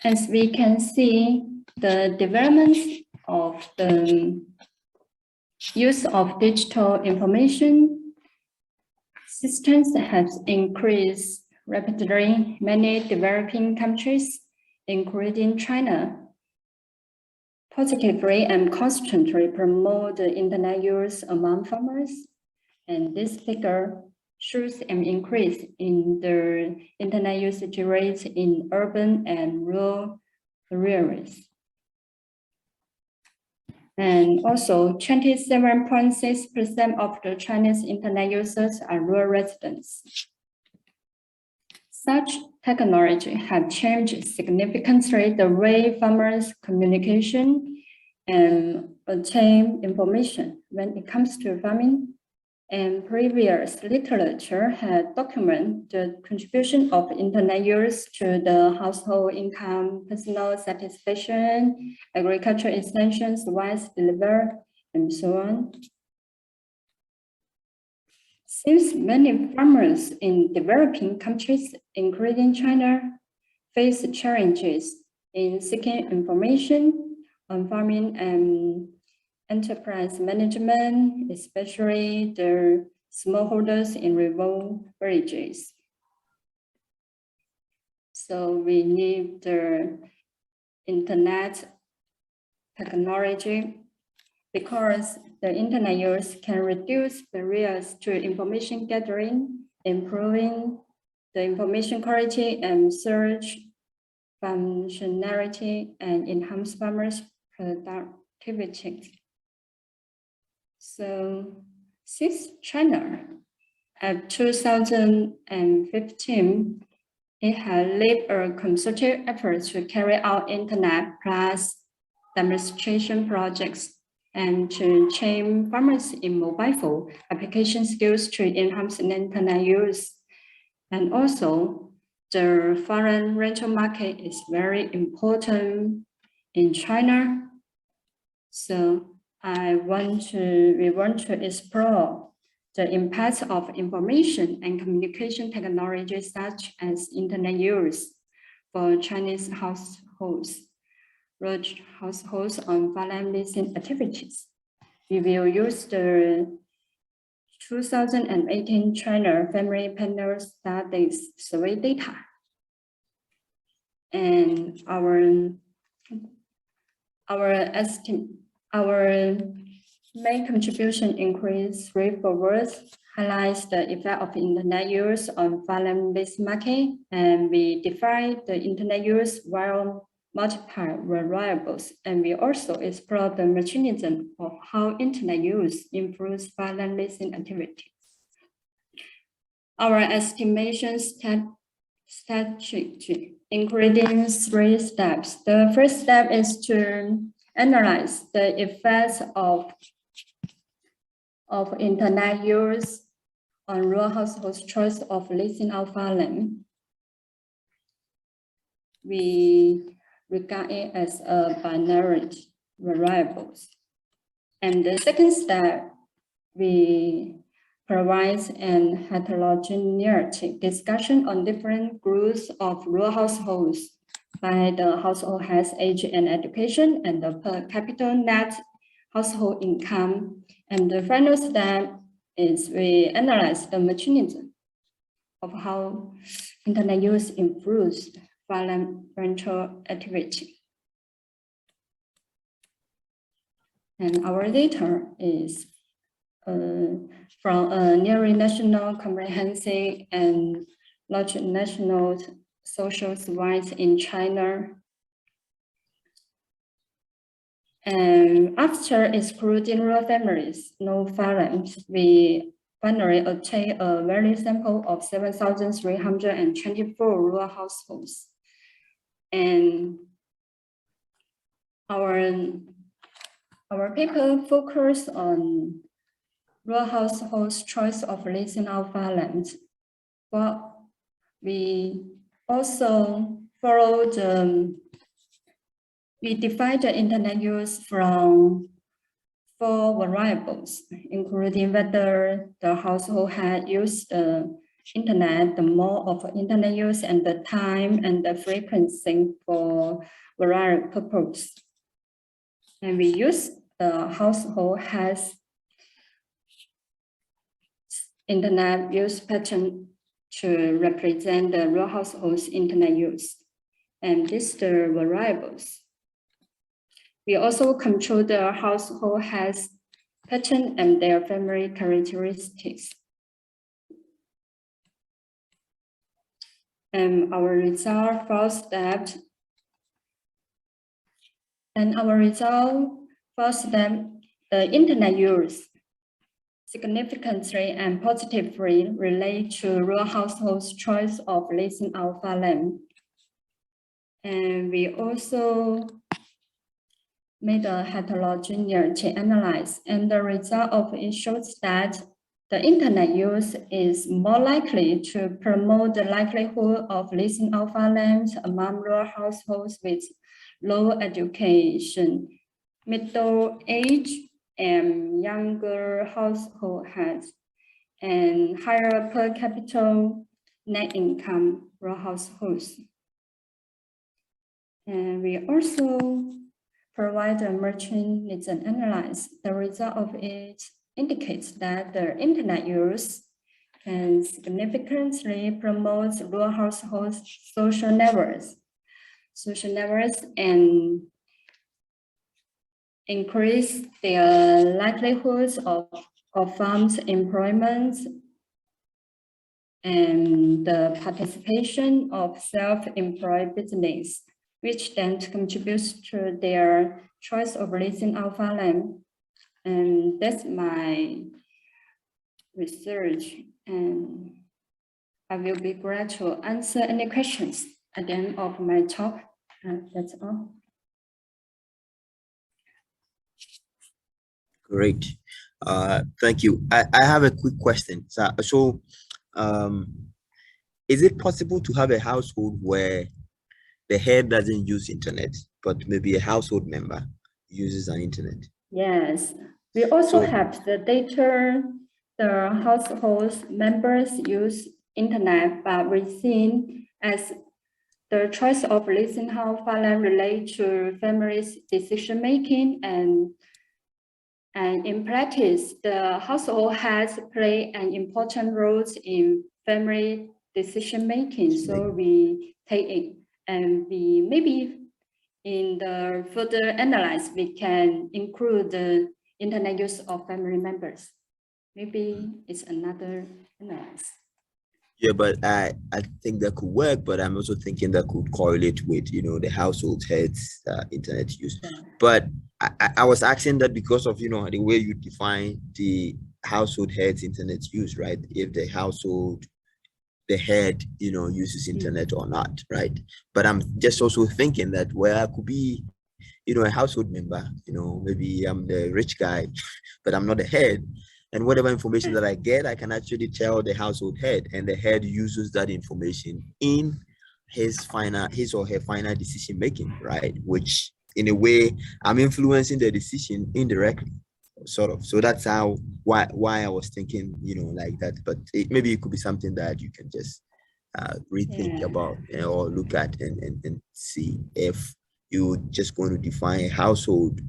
As we can see, the development of the use of digital information systems has increased rapidly. Many developing countries, including China, positively and constantly promote the internet use among farmers. And this figure shows an increase in the internet usage rates in urban and rural areas. And also 27.6% of the Chinese internet users are rural residents. Such technology have changed significantly the way farmers communication and obtain information when it comes to farming. And previous literature had documented the contribution of internet use to the household income, personal satisfaction, agricultural extensions, wise delivered, and so on. Since many farmers in developing countries, including China, face challenges in seeking information on farming and enterprise management, especially the smallholders in remote villages. So we need the internet technology because the internet use can reduce barriers to information gathering, improving the information quality and search functionality, and enhance farmers' productivity. So since China, at 2015, it has led a concerted effort to carry out internet plus demonstration projects and to train farmers in mobile phone application skills to enhance internet use. And also, the foreign rental market is very important in China. So we want to explore the impact of information and communication technology such as internet use for Chinese households, rural households on farmland leasing activities. We will use the 2018 China Family Panel Studies survey data. And our main contribution increase straightforward highlights the effect of internet use on farmland-based market, and we define the internet use while multiple variables, and we also explore the mechanism of how internet use improves farmland leasing activities. Our estimation strategy including 3 steps. The first step is to analyze the effects of internet use on rural households' choice of leasing out farmland. We regard it as a binary variables. And the second step, we provide an heterogeneity discussion on different groups of rural households by the household has age and education and the per capita net household income. And the final step is we analyze the mechanism of how internet use improves farmland rental activity. And our data is from a nearly national comprehensive and large national social surveys in China. And after excluding rural families, no farms, we finally obtained a value sample of 7,324 rural households. And our paper focused on rural households' choice of leasing out farmland. But we also follow we define the internet use from 4 variables, including whether the household had used the internet, the more of internet use and the time and the frequency for various purposes. And we use the household has internet use pattern to represent the rural household's internet use. And these are the variables. We also control the household has pattern and their family characteristics. And our result first step. The internet use significantly and positively relate to rural households' choice of leasing out farmland. And we also made a heterogeneity analysis, and the result of it shows that the internet use is more likely to promote the likelihood of leasing out farmland among rural households with low education, middle age, and younger household heads, and higher per capita net income rural households. And we also provide a merchant needs and analyze. The result of it indicates that the internet use can significantly promote rural households' social networks and increase their likelihoods of farms employment and the participation of self-employed business, which then contributes to their choice of leasing out farmland. And that's my research, and I will be glad to answer any questions at the end of my talk. That's all. Great. Thank you. I have a quick question. So is it possible to have a household where the head doesn't use internet, but maybe a household member uses an internet? Yes. We also have the data, the household members use internet, but we see as the choice of leasing how farmland relate to families' decision making, and in practice, the household has played an important role in family decision making. So we take it, and we maybe in the further analysis, we can include the internet use of family members. Maybe it's another analysis. Yeah, but I think that could work, but I'm also thinking that could correlate with, you know, the household heads internet use. Yeah. But I was asking that because of, you know, the way you define the household heads internet use, right? If the household, the head, you know, uses internet or not, right? But I'm just also thinking that where I could be, you know, a household member, you know, maybe I'm the rich guy, but I'm not the head. And whatever information that I get, I can actually tell the household head, and the head uses that information in his or her final decision making, right? Which in a way, I'm influencing the decision indirectly, sort of. So that's why I was thinking, you know, like that. But maybe it could be something that you can just rethink about, you know, or look at and see if you're just going to define a household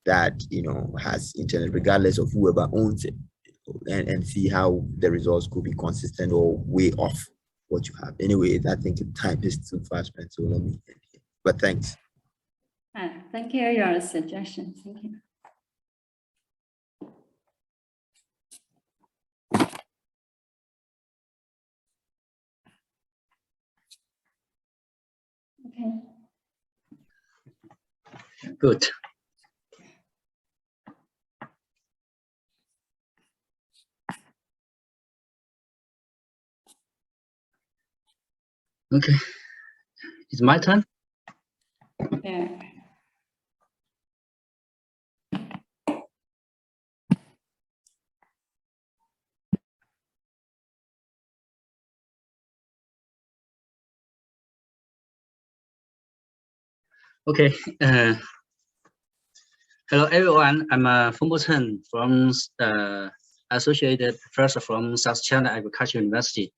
that, you know, has internet regardless of whoever owns it, and see how the results could be consistent or way off what you have. Anyway, I think time is too fast, man, so let me end here. But thanks. Thank you for your suggestion. Thank you. Okay. Good. Okay, it's my turn. Yeah. Okay. Hello everyone. I'm Feng Chen from Associated Professor from South China Agricultural University.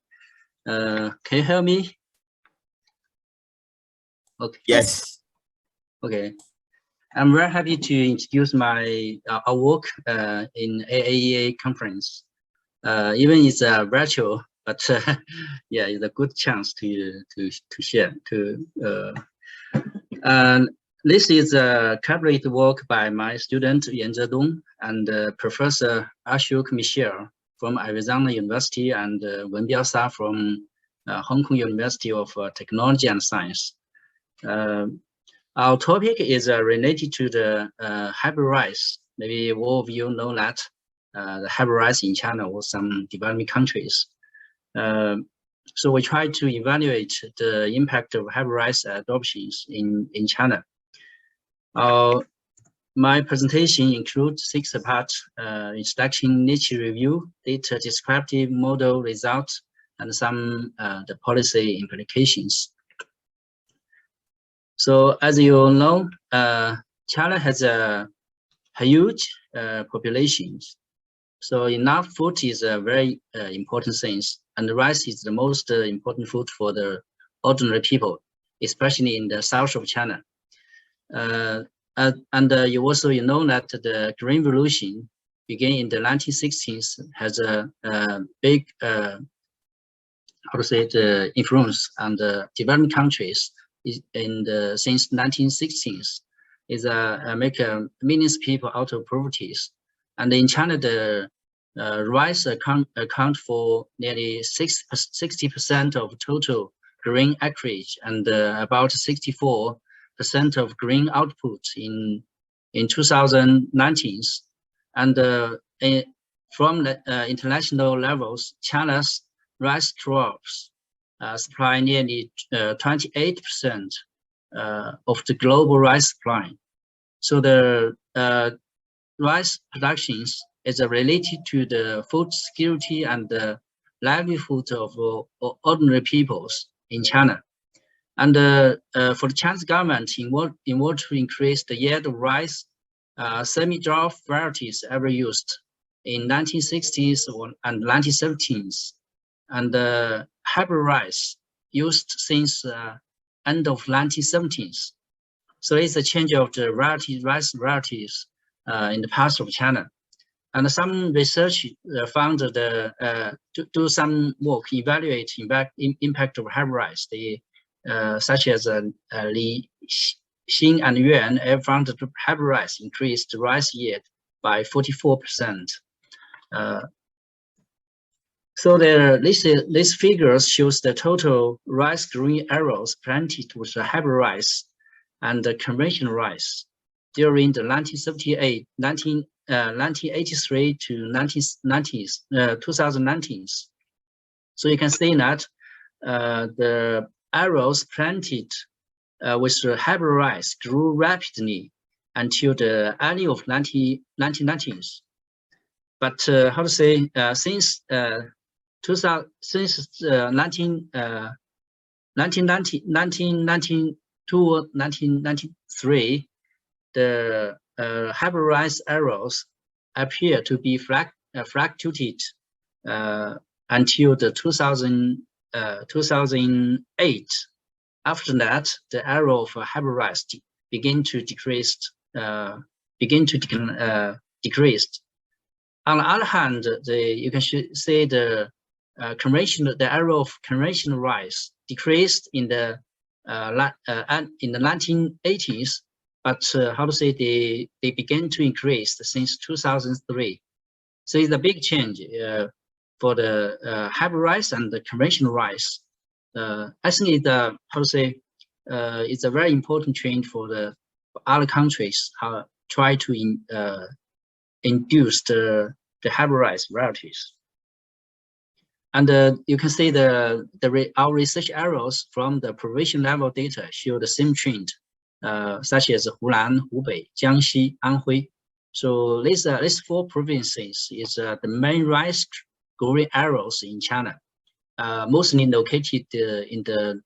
Can you hear me? Okay. Yes. Okay. I'm very happy to introduce my our work in AAEA conference. Even it's virtual, but yeah, it's a good chance to share. This is a collaborative work by my student Yan Zedong and Professor Ashok Michel from Arizona University and Wen Biaosha from Hong Kong University of Technology and Science. Our topic is related to the hybrid rice. Maybe all of you know that the hybrid rice in China or some developing countries. So we try to evaluate the impact of hybrid rice adoptions in China. My presentation includes 6 parts: introduction, niche review, data descriptive model results, and some the policy implications. So as you all know, China has a huge population. So enough food is a very important thing, and rice is the most important food for the ordinary people, especially in the south of China. And you also know that the Green Revolution began in the 1960s, has a big how to say the influence on the developing countries in the since 1960s. Is make millions of people out of poverty, and in China the rice account for nearly 60% of total grain acreage and about 64% of grain output in 2019. And from the international levels, China's rice crops supply nearly 28% of the global rice supply. So the rice productions is related to the food security and the livelihood of ordinary peoples in China. And for the Chinese government, in order to increase the yield of rice, semi-drought varieties ever used in 1960s and 1970s, and hybrid rice used since end of 1970s. So it's a change of the rice varieties in the past of China. And some research found to do some work evaluate impact of hybrid rice. They such as Li Xin and Yuan have found that hybrid rice increased rice yield by 44%. So this figures shows the total rice growing areas planted with the hybrid rice and the conventional rice during the 1983 to 2019s. So you can see that the areas planted with the hybrid rice grew rapidly until the early of 1990s. But how to say, since 1992 or 1993, the hybrid rice areas appear to be fluctuated until the 2008. After that, the area of hybrid rice began to decrease. On the other hand, you can say the area of conventional rice decreased in the 1980s, but how to say they began to increase since 2003. So it's a big change for the hybrid rice and the conventional rice. I think it's how to say it's a very important change for the other countries how try to induce the hybrid rice varieties. And you can see our research areas from the provincial level data show the same trend, such as Hunan, Hubei, Jiangxi, Anhui. So these 4 provinces is the main rice growing areas in China, mostly located in the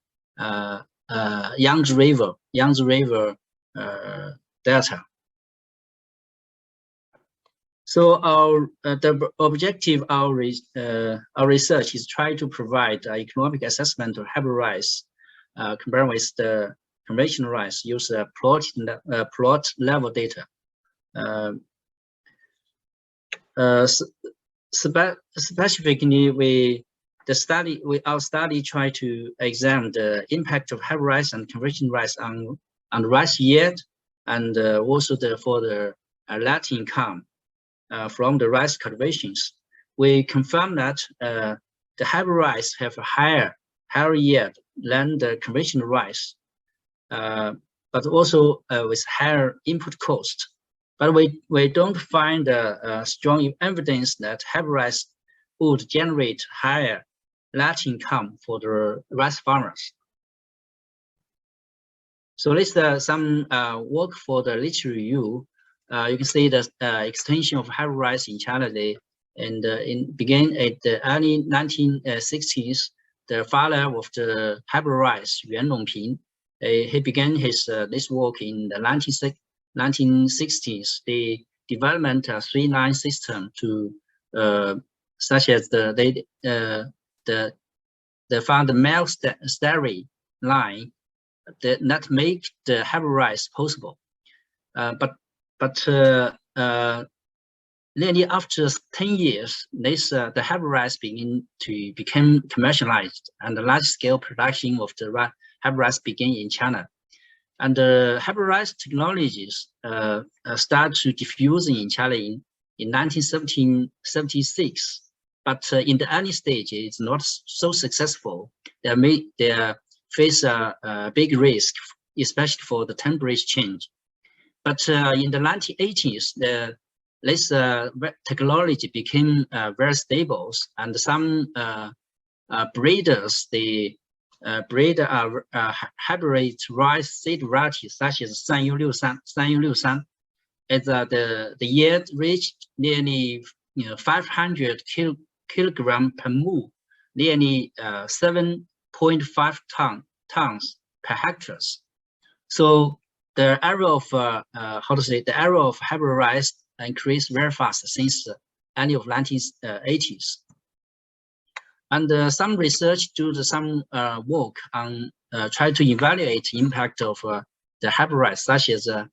Yangtze River delta. So the objective of our research is try to provide economic assessment of hybrid rice compared with the conventional rice, use plot level data. Specifically, our study try to examine the impact of hybrid rice and conventional rice on rice yield, and also for the net income from the rice cultivations. We confirm that the hybrid rice have a higher yield than the conventional rice, but also with higher input cost. But we don't find strong evidence that hybrid rice would generate higher net income for the rice farmers. So this is some work for the literature review. You can see the extension of hybrid rice in China. Began at the early 1960s. The father of the hybrid rice, Yuan Longping, he began this work in the 1960s. They developed a 3-line system to such as they found the male styrene line that make the hybrid rice possible. But nearly after 10 years, the hybrid rice became commercialized, and the large-scale production of the hybrid rice began in China. And the hybrid rice technologies start to diffusing in China in 1976. But in the early stage, it's not so successful. They face a big risk, especially for the temperature change. But in the 1980s, this technology became very stable, and some breeders, they breed hybrid rice seed varieties such as 3U63. The yield reached nearly 500 kilogram per mu, nearly 7.5 tons per hectares. So the area of the area of hybrid rice increased very fast since the end of 1980s. And some research do some work on try to evaluate the impact of the hybrid rice, such as the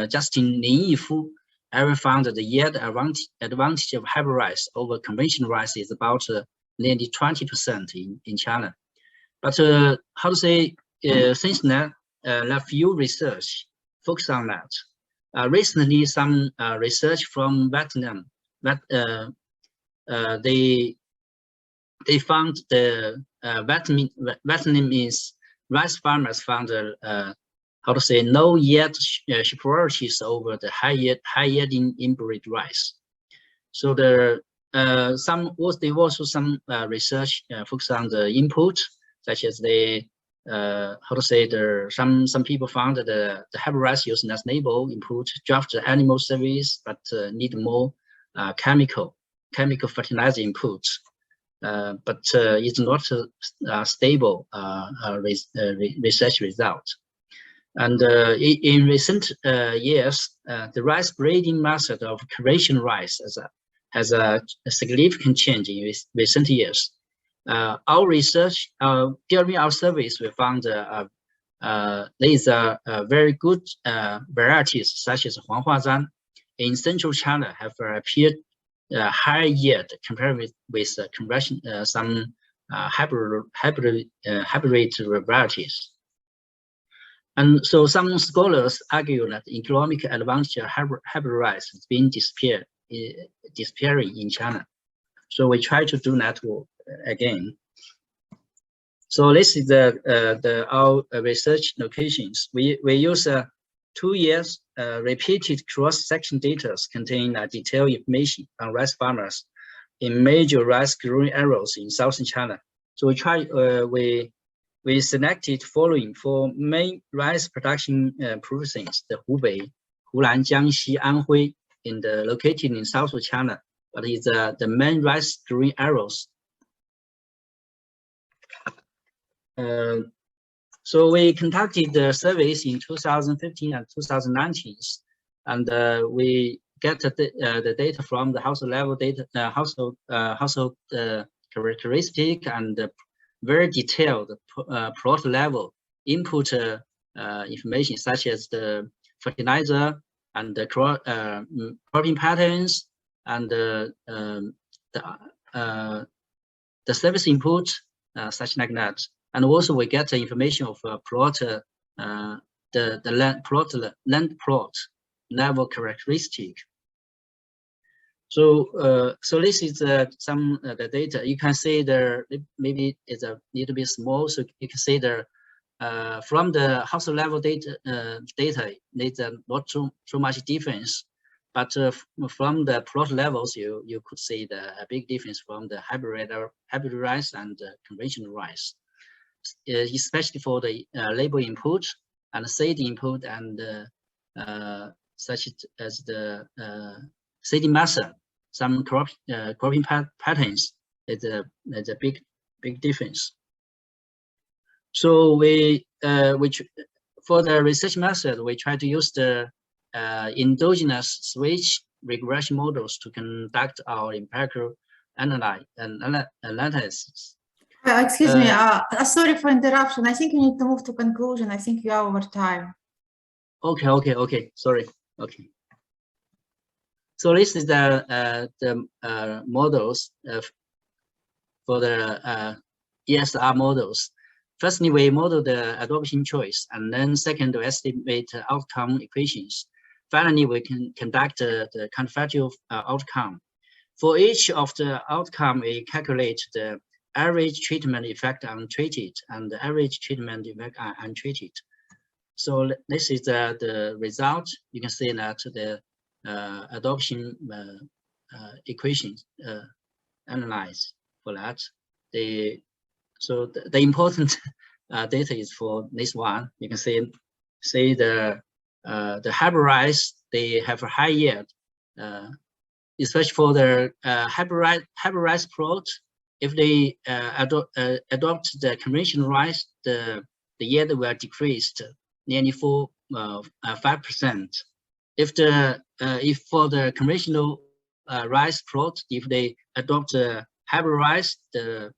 Justin Lin Yifu ever found that the yield advantage of hybrid rice over conventional rice is about nearly 20% in China. But since then, a few research focus on that. Recently, some research from Vietnam that they found the Vietnamese rice farmers found no yield superiorities over the high yielding inbred rice. So there also some research focused on the input, such as some people found that the hybrid rice used as enable input draft the animal service, but need more chemical fertilizer inputs. But it's not a stable research result. And in recent years, the rice breeding method of conventional rice has a significant change in recent years. Our research, during our surveys, we found these are very good varieties such as Huanghuazhan in central China have appeared higher yield compared with conventional some hybrid varieties. And so some scholars argue that economic advantage of hybrid rice has been disappearing in China. So we try to do that again. So this is our research locations. We use 2 years repeated cross-section data contain detailed information on rice farmers in major rice growing areas in southern China. So we selected following for main rice production provinces: the Hubei, Hunan, Jiangxi, Anhui, located in south of China, but is the main rice growing areas. So we conducted the surveys in 2015 and 2019, and we get the data from the household level data, household characteristic and very detailed plot level input information such as the fertilizer and the cropping patterns and the service input, such like that. And also we get the information of plot, the land plot level characteristic. So so this is some the data. You can see there maybe it's a little bit small, so you can see there from the household level data there's not too much difference, but from the plot levels you could see a big difference from the hybrid rice and conventional rice, especially for the label input and seed input and such as the seeding method. Some cropping patterns is a big difference. So we for the research method, we try to use the endogenous switch regression models to conduct our empirical analysis. Excuse me, sorry for interruption. I think you need to move to conclusion. I think you are over time. Okay. Sorry. Okay. So this is the models for the ESR models. Firstly, we model the adoption choice, and then second, we estimate outcome equations. Finally, we can conduct the counterfactual outcome. For each of the outcome, we calculate the average treatment effect on treated and the average treatment effect on untreated. So this is the result. You can see that the adoption equations analyzed for that. So the important data is for this one. You can see the hybrid rice, they have a high yield, especially for the hybrid rice plot. If they adopt the conventional rice, the yield will decrease nearly 5%. If for the conventional rice plot, if they adopt the hybrid rice, the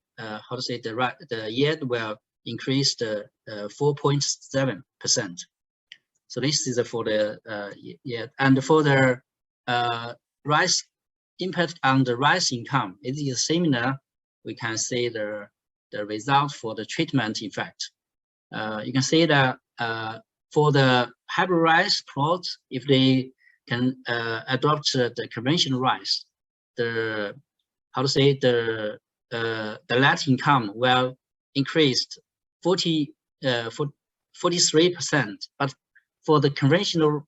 yield will increase to 4.7%. So this is for the yield, and for the rice impact on the rice income, it is similar. We can see the result for the treatment effect. You can see that for the hybrid rice plot, if they can adopt the conventional rice, the net income will increase 43%. But for the conventional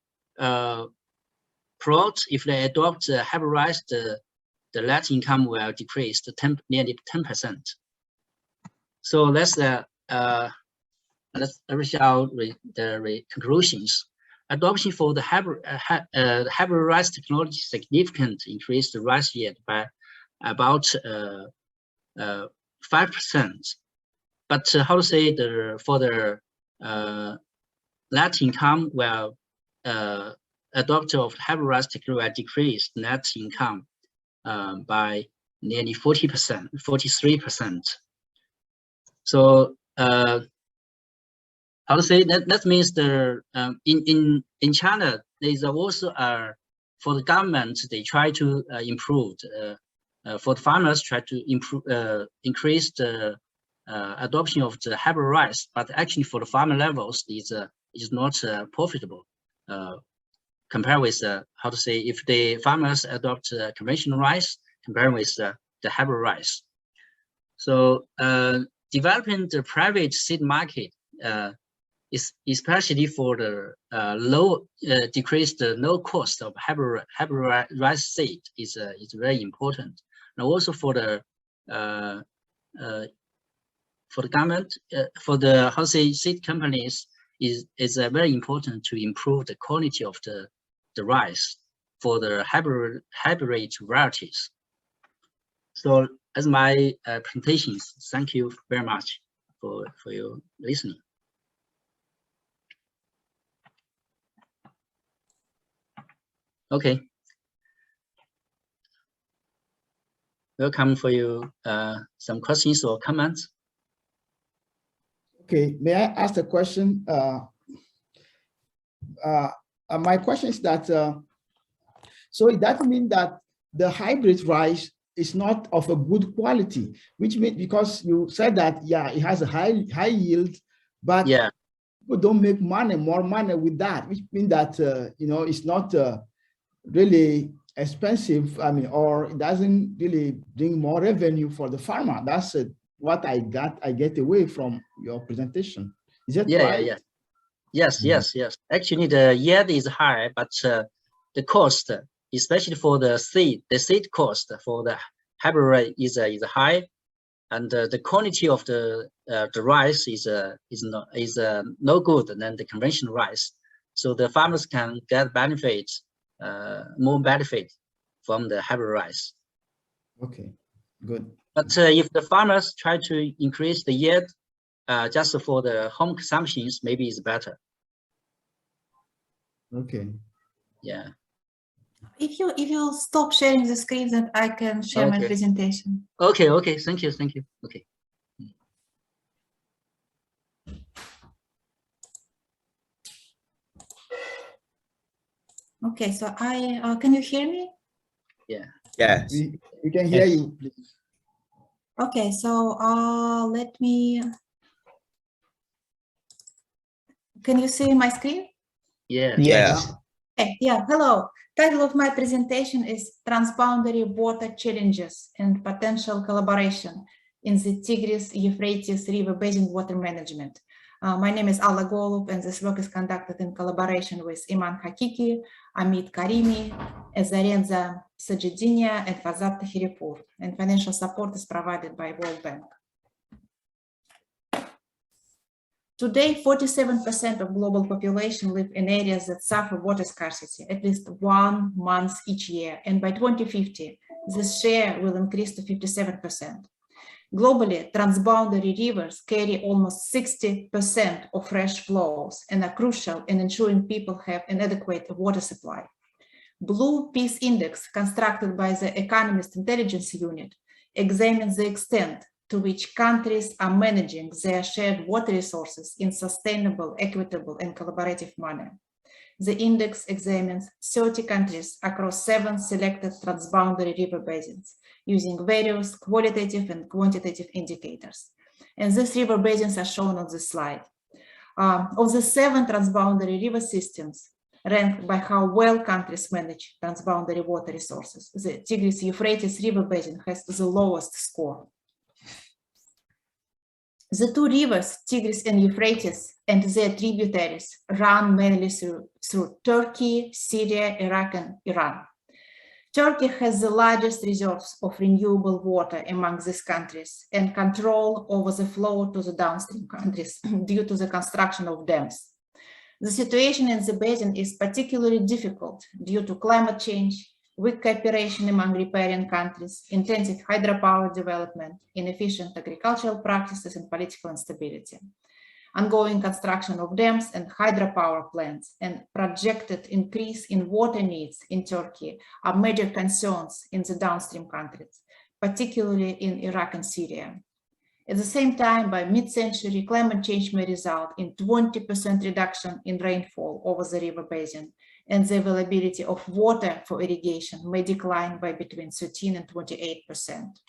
plot, if they adopt the hybrid rice, the net income will decrease to nearly 10%. So let's reach out the conclusions. Adoption for the hybrid rice technology significantly increased the rice yield by about 5%. But for the net income, well, adoption of hybrid rice technology decreased net income by nearly 40%, 43%. So that means the in China there is also for the government they try to improve for the farmers try to increase the adoption of the hybrid rice, but actually for the farmer levels is not profitable compared with if the farmers adopt conventional rice compared with the hybrid rice. So developing the private seed market is especially for the decrease the low cost of hybrid rice seed is very important, and also for the government, for the seed companies is very important to improve the quality of the rice for the hybrid varieties. So as my presentations, thank you very much for your listening. Okay, welcome for you some questions or comments. Okay, may I ask a question? My question is that, so it doesn't mean that the hybrid rice is not of a good quality, which means, because you said that, yeah, it has a high yield, but yeah, people don't make more money with that, which means that, you know, it's not really expensive, I mean, or it doesn't really bring more revenue for the farmer. That's what I get away from your presentation. Is that right? Yeah. Yes. Actually, the yield is high, but the cost, especially for the seed cost for the hybrid is high, and the quality of the rice is no good than the conventional rice. So the farmers can get more benefit from the hybrid rice. Okay, good. But if the farmers try to increase the yield just for the home consumptions, maybe it's better. Okay. Yeah. If you stop sharing the screen, then I can share my presentation. Okay. Thank you. Okay. Okay, so can you hear me? Yeah. Yes. We can hear you, please. Okay, so let me. Can you see my screen? Yeah. Yes. Okay, yeah, hello. Title of my presentation is Transboundary Water Challenges and Potential Collaboration in the Tigris-Euphrates River Basin Water Management. My name is Alla Golub, and this work is conducted in collaboration with Iman Hakiki, Amit Karimi, Ezarenza Sajidinia, and Fazat Tahiripur, and financial support is provided by World Bank. Today, 47% of global population live in areas that suffer water scarcity at least 1 month each year, and by 2050, this share will increase to 57%. Globally, transboundary rivers carry almost 60% of fresh flows and are crucial in ensuring people have an adequate water supply. Blue Peace Index, constructed by the Economist Intelligence Unit, examines the extent to which countries are managing their shared water resources in sustainable, equitable, and collaborative manner. The index examines 30 countries across 7 selected transboundary river basins, using various qualitative and quantitative indicators. And these river basins are shown on this slide. Of the 7 transboundary river systems ranked by how well countries manage transboundary water resources, the Tigris-Euphrates River Basin has the lowest score. The 2 rivers, Tigris and Euphrates, and their tributaries run mainly through Turkey, Syria, Iraq, and Iran. Turkey has the largest reserves of renewable water among these countries and control over the flow to the downstream countries due to the construction of dams. The situation in the basin is particularly difficult due to climate change, weak cooperation among riparian countries, intensive hydropower development, inefficient agricultural practices, and political instability. Ongoing construction of dams and hydropower plants and projected increase in water needs in Turkey are major concerns in the downstream countries, particularly in Iraq and Syria. At the same time, by mid-century, climate change may result in 20% reduction in rainfall over the river basin, and the availability of water for irrigation may decline by between 13 and 28%.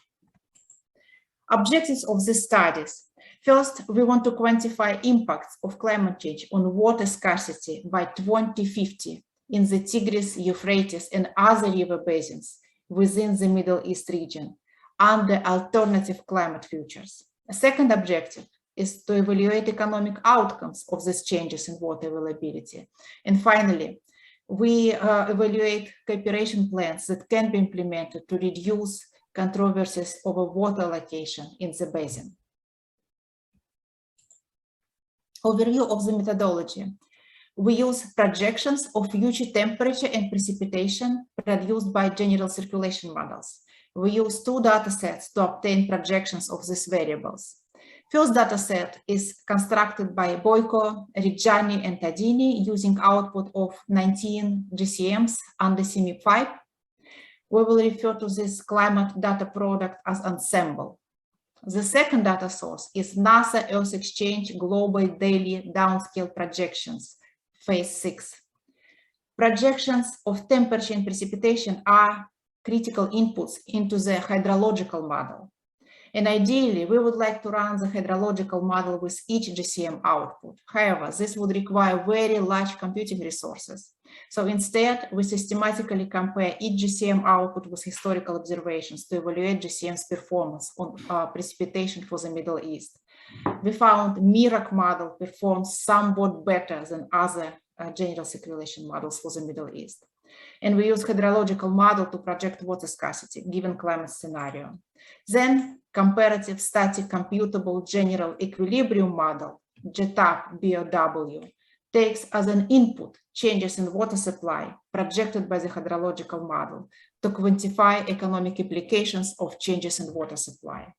Objectives of these studies. First, we want to quantify impacts of climate change on water scarcity by 2050 in the Tigris, Euphrates, and other river basins within the Middle East region under alternative climate futures. A second objective is to evaluate economic outcomes of these changes in water availability. And finally, we evaluate cooperation plans that can be implemented to reduce controversies over water allocation in the basin. Overview of the methodology. We use projections of future temperature and precipitation produced by general circulation models. We use 2 data sets to obtain projections of these variables. First data set is constructed by Boyko, Reggiani, and Tadini using output of 19 GCMs under CMIP 5. We will refer to this climate data product as Ensemble. The second data source is NASA Earth Exchange Global Daily Downscale Projections, Phase 6. Projections of temperature and precipitation are critical inputs into the hydrological model. And ideally, we would like to run the hydrological model with each GCM output. However, this would require very large computing resources. So instead, we systematically compare each GCM output with historical observations to evaluate GCM's performance on precipitation for the Middle East. We found MIRAC model performs somewhat better than other general circulation models for the Middle East. And we use hydrological model to project water scarcity given climate scenario. Then comparative static computable general equilibrium model, GTAP BOW, takes as an input changes in water supply projected by the hydrological model to quantify economic implications of changes in water supply.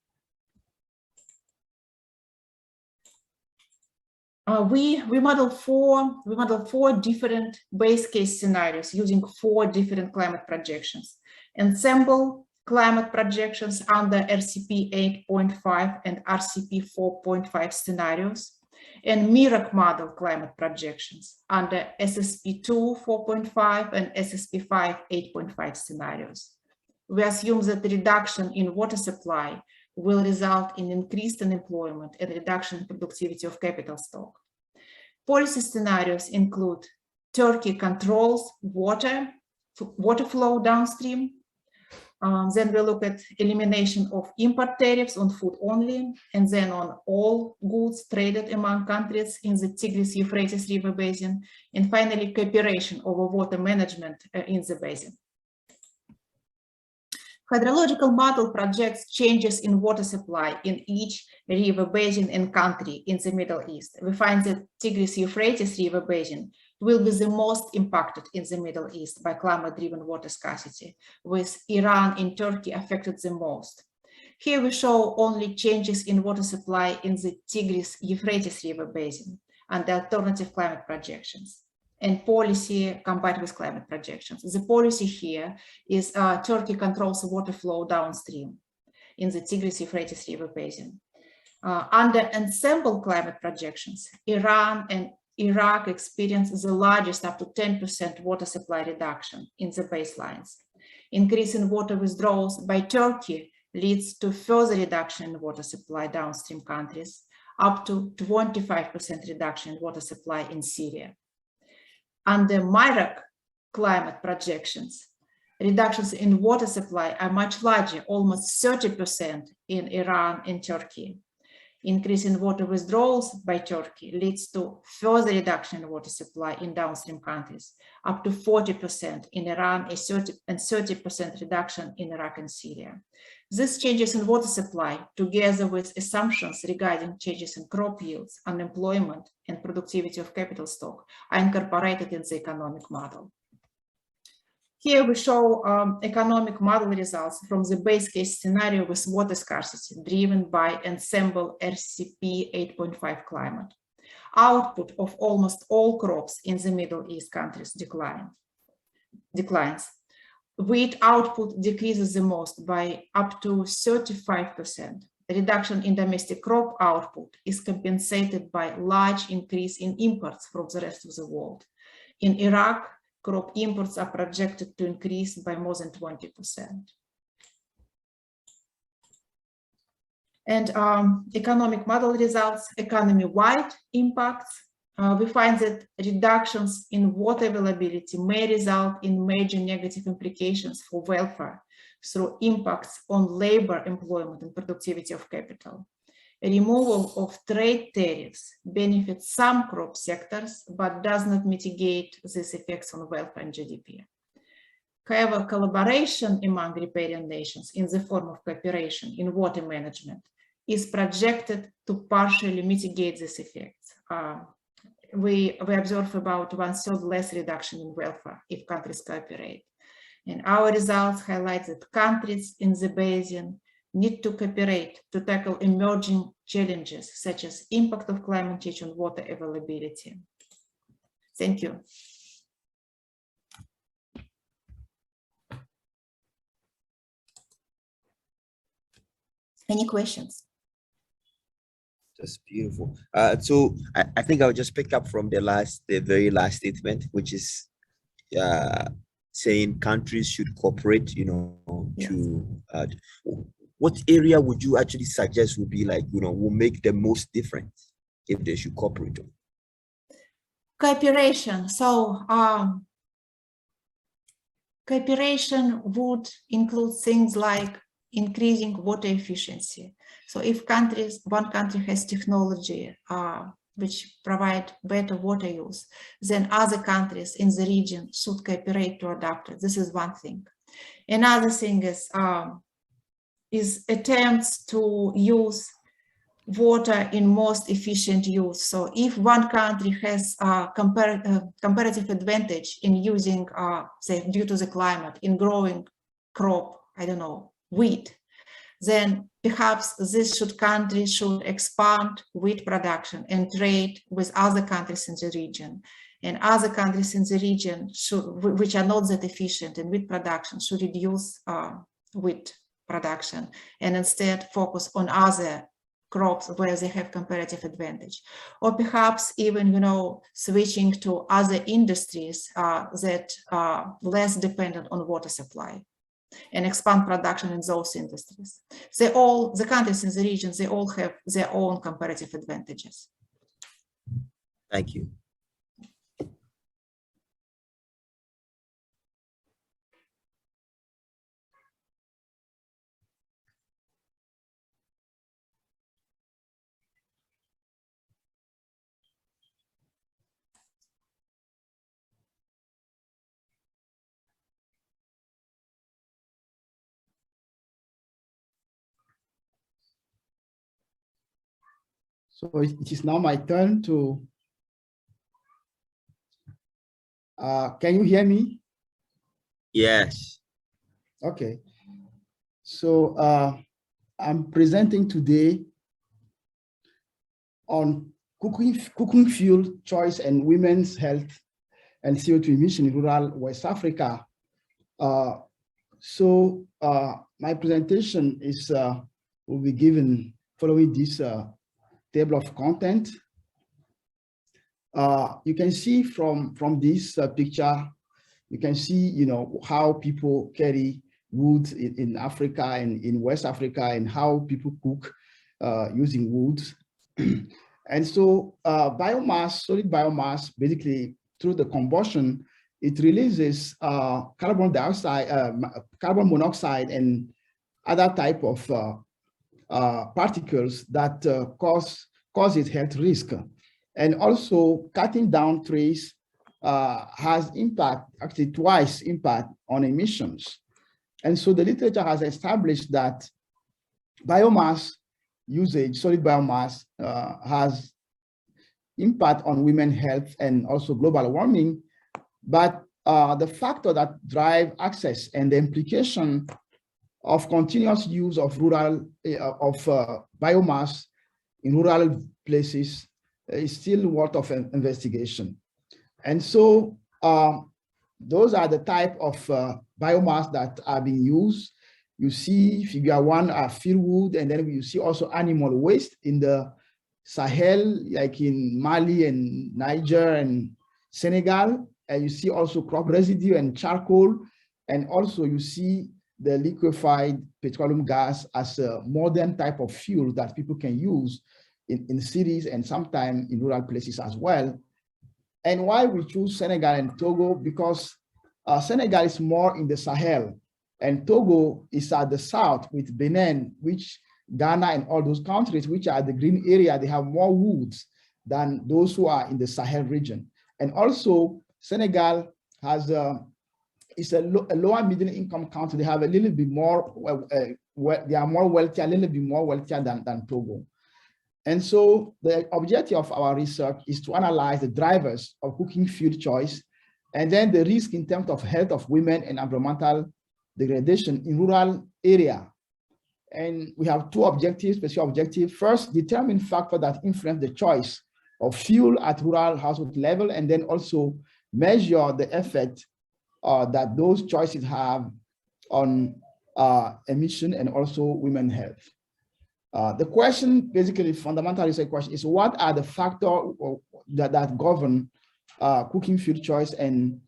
We model four different base case scenarios using 4 different climate projections. Ensemble climate projections under RCP 8.5 and RCP 4.5 scenarios, and MIRAC model climate projections under SSP 2 4.5 and SSP 5 8.5 scenarios. We assume that the reduction in water supply will result in increased unemployment and reduction in productivity of capital stock. Policy scenarios include Turkey controls water flow downstream. Then we look at elimination of import tariffs on food only, and then on all goods traded among countries in the Tigris-Euphrates River Basin, and finally cooperation over water management in the basin. Hydrological model projects changes in water supply in each river basin and country in the Middle East. We find that Tigris-Euphrates River Basin will be the most impacted in the Middle East by climate-driven water scarcity, with Iran and Turkey affected the most. Here we show only changes in water supply in the Tigris-Euphrates River Basin and the alternative climate projections, and policy combined with climate projections. The policy here is Turkey controls water flow downstream in the Tigris-Euphrates River Basin. Under ensemble climate projections, Iran and Iraq experience the largest up to 10% water supply reduction in the baselines. Increase in water withdrawals by Turkey leads to further reduction in water supply downstream countries, up to 25% reduction in water supply in Syria. Under MIRAC climate projections, reductions in water supply are much larger, almost 30% in Iran and Turkey. Increase in water withdrawals by Turkey leads to further reduction in water supply in downstream countries, up to 40% in Iran and 30% reduction in Iraq and Syria. These changes in water supply, together with assumptions regarding changes in crop yields, unemployment, and productivity of capital stock, are incorporated in the economic model. Here we show economic model results from the base case scenario with water scarcity driven by ensemble RCP 8.5 climate. Output of almost all crops in the Middle East countries declines. Wheat output decreases the most by up to 35%. The reduction in domestic crop output is compensated by large increase in imports from the rest of the world. In Iraq, crop imports are projected to increase by more than 20%. And economic model results, economy-wide impacts. We find that reductions in water availability may result in major negative implications for welfare through impacts on labor, employment, and productivity of capital. A removal of trade tariffs benefits some crop sectors, but does not mitigate these effects on welfare and GDP. However, collaboration among riparian nations in the form of cooperation in water management is projected to partially mitigate these effects. We observe about 1/3 less reduction in welfare if countries cooperate. And our results highlight that countries in the basin need to cooperate to tackle emerging challenges such as impact of climate change on water availability. Thank you. Any questions? That's beautiful. So I think I'll just pick up from the very last statement, which is saying countries should cooperate, Yes. to what area would you actually suggest would be like, will make the most difference if they should cooperate? Cooperation. So cooperation would include things like increasing water efficiency. So if one country has technology which provide better water use, then other countries in the region should cooperate to adopt it. This is one thing. Another thing is attempts to use water in most efficient use. So if one country has comparative advantage in using, say, due to the climate, in growing crop, I don't know, wheat, then perhaps this country should expand wheat production and trade with other countries in the region. And other countries in the region which are not that efficient in wheat production should reduce wheat production and instead focus on other crops where they have comparative advantage, or perhaps even, switching to other industries that are less dependent on water supply and expand production in those industries. The countries in the region, they all have their own comparative advantages. Thank you. So it is now my turn to, can you hear me? Yes. Okay. So I'm presenting today on cooking fuel choice and women's health and CO2 emission in rural West Africa. So my presentation is will be given following this table of content. You can see from this picture, you can see how people carry wood in Africa and in West Africa, and how people cook using wood. And so biomass, solid biomass, basically through the combustion, it releases carbon dioxide, carbon monoxide, and other type of particles that causes health risk. And also cutting down trees has impact, actually twice impact on emissions. And so the literature has established that biomass usage, solid biomass, has impact on women's health and also global warming. But the factor that drive access and the implication of continuous use of biomass in rural places is still worth of an investigation. And so those are the type of biomass that are being used. You see figure 1 are field wood, and then you see also animal waste in the Sahel, like in Mali and Niger and Senegal. And you see also crop residue and charcoal. And also you see the liquefied petroleum gas as a modern type of fuel that people can use in cities and sometimes in rural places as well. And why we choose Senegal and Togo? Because Senegal is more in the Sahel, and Togo is at the south with Benin, which Ghana and all those countries, which are the green area, they have more woods than those who are in the Sahel region. And also Senegal has is a lower middle income country. They have a little bit more, they are more wealthy, a little bit more wealthier than Togo. And so the objective of our research is to analyze the drivers of cooking fuel choice, and then the risk in terms of health of women and environmental degradation in rural area. And we have two objectives, specific objectives. First, determine factors that influence the choice of fuel at rural household level, and then also measure the effect that those choices have on emission and also women's health. The question, basically, fundamental research question is, what are the factors that govern cooking fuel choice and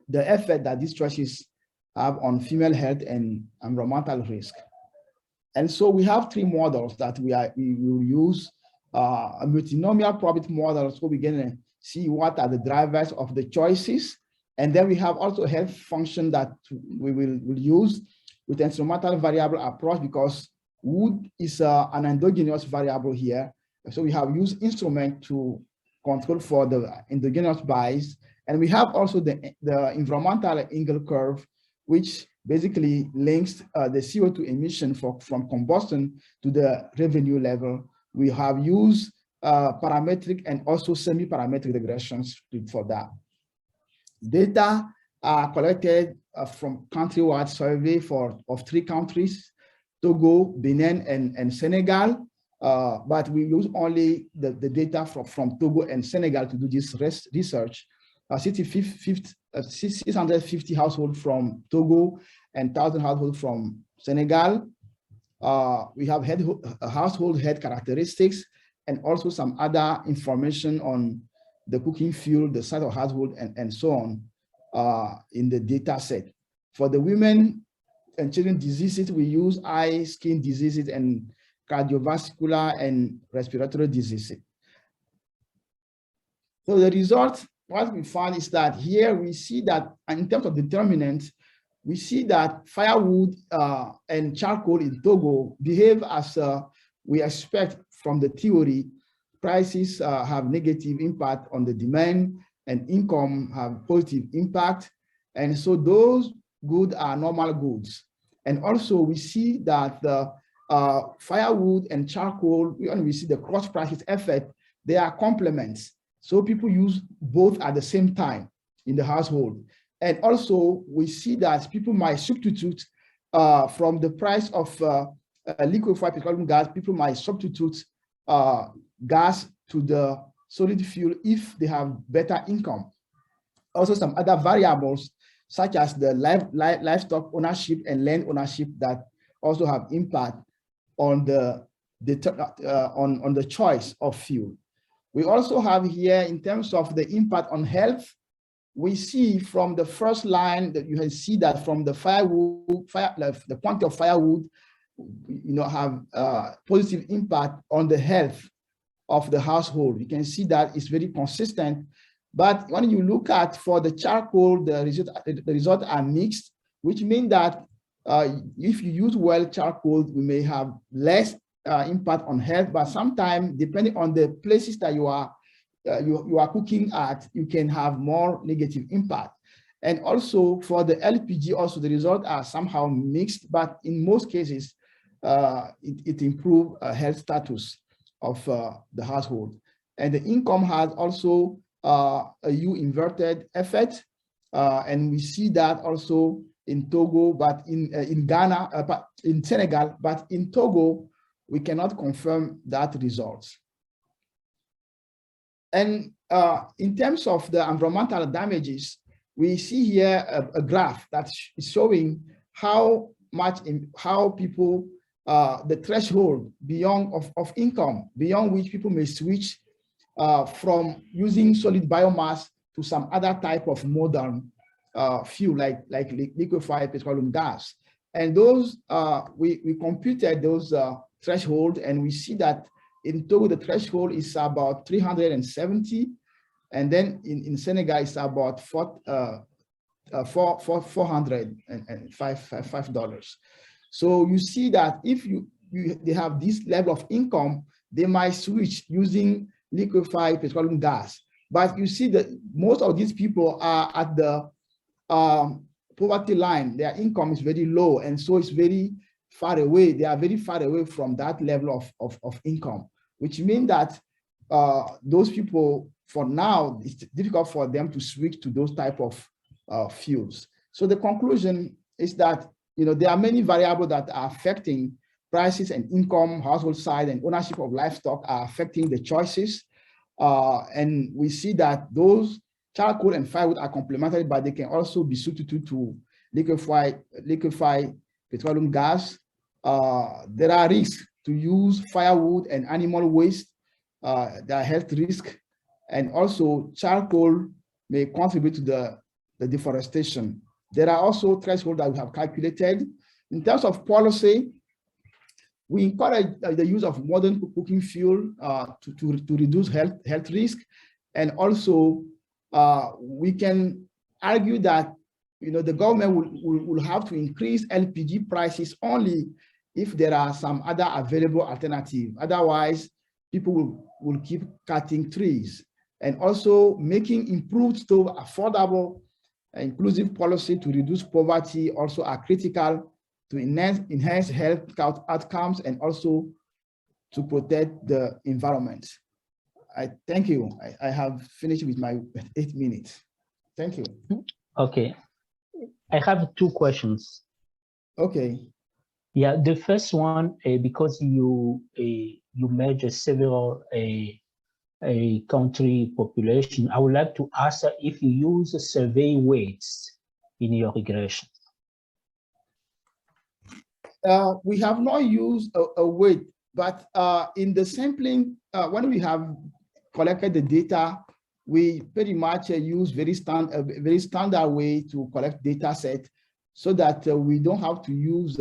the effect that these choices have on female health and environmental risk? And so we have three models that we will use. A multinomial probability model, so we're going to see what are the drivers of the choices. And then we have also a health function that we will use with instrumental variable approach, because wood is an endogenous variable here. So we have used instrument to control for the endogenous bias. And we have also the environmental angle curve, which basically links the CO2 emission from combustion to the revenue level. We have used parametric and also semi-parametric regressions for that. Data are collected from countrywide survey of 3 countries, Togo, Benin, and Senegal. But we use only the data from Togo and Senegal to do this research. 650 households from Togo and 1,000 households from Senegal. We have household head characteristics and also some other information on the cooking fuel, the size of household, and so on in the data set. For the women and children diseases, we use eye, skin diseases, and cardiovascular and respiratory diseases. So the result, what we found is that here we see that in terms of determinants, we see that firewood and charcoal in Togo behave as we expect from the theory. Prices have negative impact on the demand, and income have positive impact. And so those goods are normal goods. And also we see that the firewood and charcoal, when we see the cross prices effect, they are complements. So people use both at the same time in the household. And also we see that people might substitute from the price of liquefied petroleum gas, people might substitute gas to the solid fuel if they have better income. Also some other variables such as the livestock ownership and land ownership that also have impact on the choice of fuel. We also have here, in terms of the impact on health, we see from the first line that you can see that from the firewood, the quantity of firewood, have positive impact on the health of the household. You can see that it's very consistent. But when you look at for the charcoal, the results are mixed, which means that if you use well charcoal, we may have less impact on health, but sometimes depending on the places that you are cooking at, you can have more negative impact. And also for the LPG, also the results are somehow mixed, but in most cases, it improves health status of the household. And the income has also a U-inverted effect, and we see that also in Togo, but in Ghana, but in Senegal, but in Togo, we cannot confirm that result. And in terms of the environmental damages, we see here a graph that is showing how people, the threshold beyond of income, beyond which people may switch from using solid biomass to some other type of modern fuel like liquefied petroleum gas. And those, we computed those threshold, and we see that in Togo, the threshold is about 370. And then in Senegal, it's about $405. So you see that if they have this level of income, they might switch using liquefied petroleum gas. But you see that most of these people are at the poverty line. Their income is very low, and so it's very far away. They are very far away from that level of income, which means that those people, for now, it's difficult for them to switch to those type of fuels. So the conclusion is that there are many variables that are affecting prices and income, household size, and ownership of livestock are affecting the choices. And we see that those charcoal and firewood are complementary, but they can also be substituted to liquefied petroleum gas. There are risks to use firewood and animal waste, their health risk, and also charcoal may contribute to the deforestation. There are also thresholds that we have calculated. In terms of policy, we encourage the use of modern cooking fuel to reduce health risk. And also, we can argue that the government will have to increase LPG prices only if there are some other available alternatives. Otherwise, people will keep cutting trees. And also making improved stove affordable, inclusive policy to reduce poverty also are critical to enhance health outcomes and also to protect the environment. I thank you. I have finished with my 8 minutes. Thank you. Okay. I have 2 questions. Okay. Yeah, the first one, because you measure several country population, I would like to ask if you use survey weights in your regression. We have not used a weight, but in the sampling, when we have collected the data, we pretty much use very standard way to collect data set, so that we don't have to use.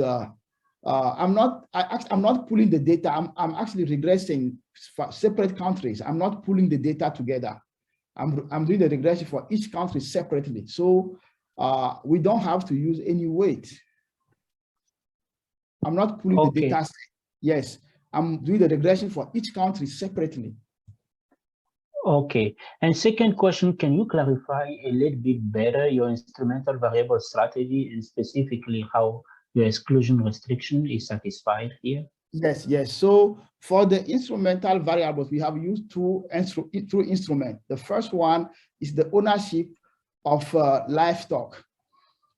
I'm not pulling the data. I'm actually regressing for separate countries. I'm not pulling the data together. I'm doing the regression for each country separately. So we don't have to use any weight. I'm not pulling the data set. Yes, I'm doing the regression for each country separately. Okay. And second question, can you clarify a little bit better your instrumental variable strategy and specifically how your exclusion restriction is satisfied here? Yes, yes. So for the instrumental variables, we have used two instruments. The first one is the ownership of livestock.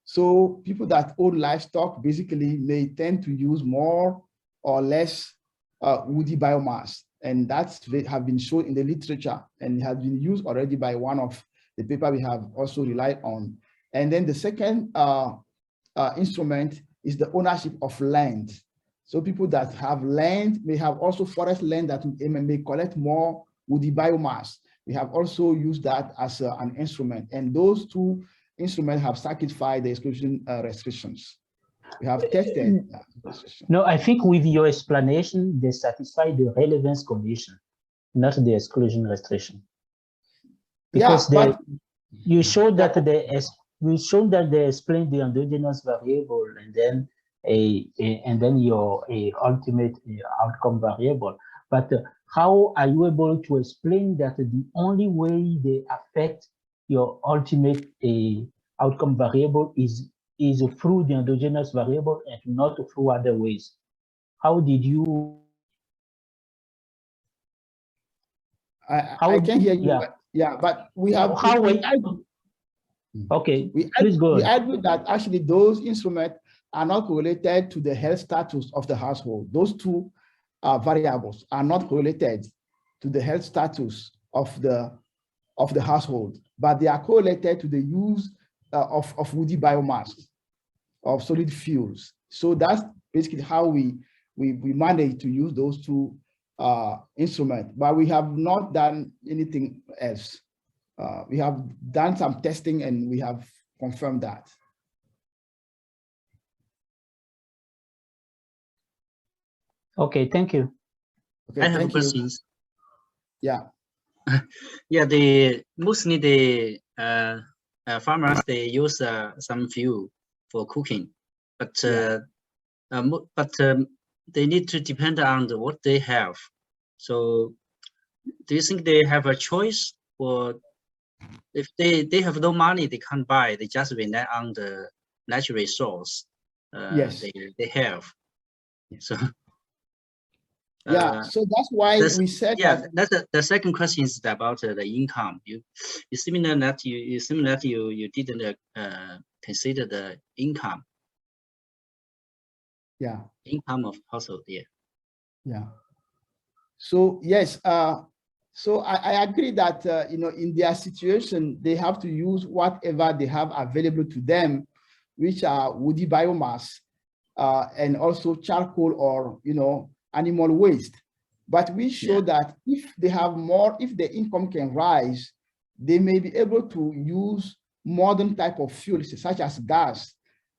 So people that own livestock basically may tend to use more or less woody biomass. And that's have been shown in the literature and has been used already by one of the paper we have also relied on. And then the second instrument is the ownership of land. So people that have land may have also forest land that may collect more woody biomass. We have also used that as an instrument. And those two instruments have satisfied the exclusion restrictions. We have tested. No, I think with your explanation, they satisfy the relevance condition, not the exclusion restriction. Because you showed that they explain the endogenous variable and then your ultimate outcome variable. But how are you able to explain that the only way they affect your ultimate outcome variable is through the endogenous variable and not through other ways? How did you? I can hear you. Yeah, but we have. Okay, please go on. We argue that actually those instruments are not correlated to the health status of the household. Those two variables are not correlated to the health status of the household, but they are correlated to the use of woody biomass, of solid fuels. So that's basically how we manage to use those two instruments, but we have not done anything else. We have done some testing and we have confirmed that. Okay, thank you. Okay, I have questions. Yeah. Yeah, mostly the farmers, they use some fuel for cooking, but they need to depend on what they have. So do you think they have a choice, or if they have no money, they can't buy, they just rely on the natural resource yes. they have? So yeah, so that's why we said that's the second question is about the income. You seem that you didn't consider the income. Yeah. Income of household. Yeah. Yeah. So yes, so I agree that in their situation they have to use whatever they have available to them, which are woody biomass and also charcoal or animal waste. But we show that if they have more, if the income can rise, they may be able to use modern type of fuels, such as gas,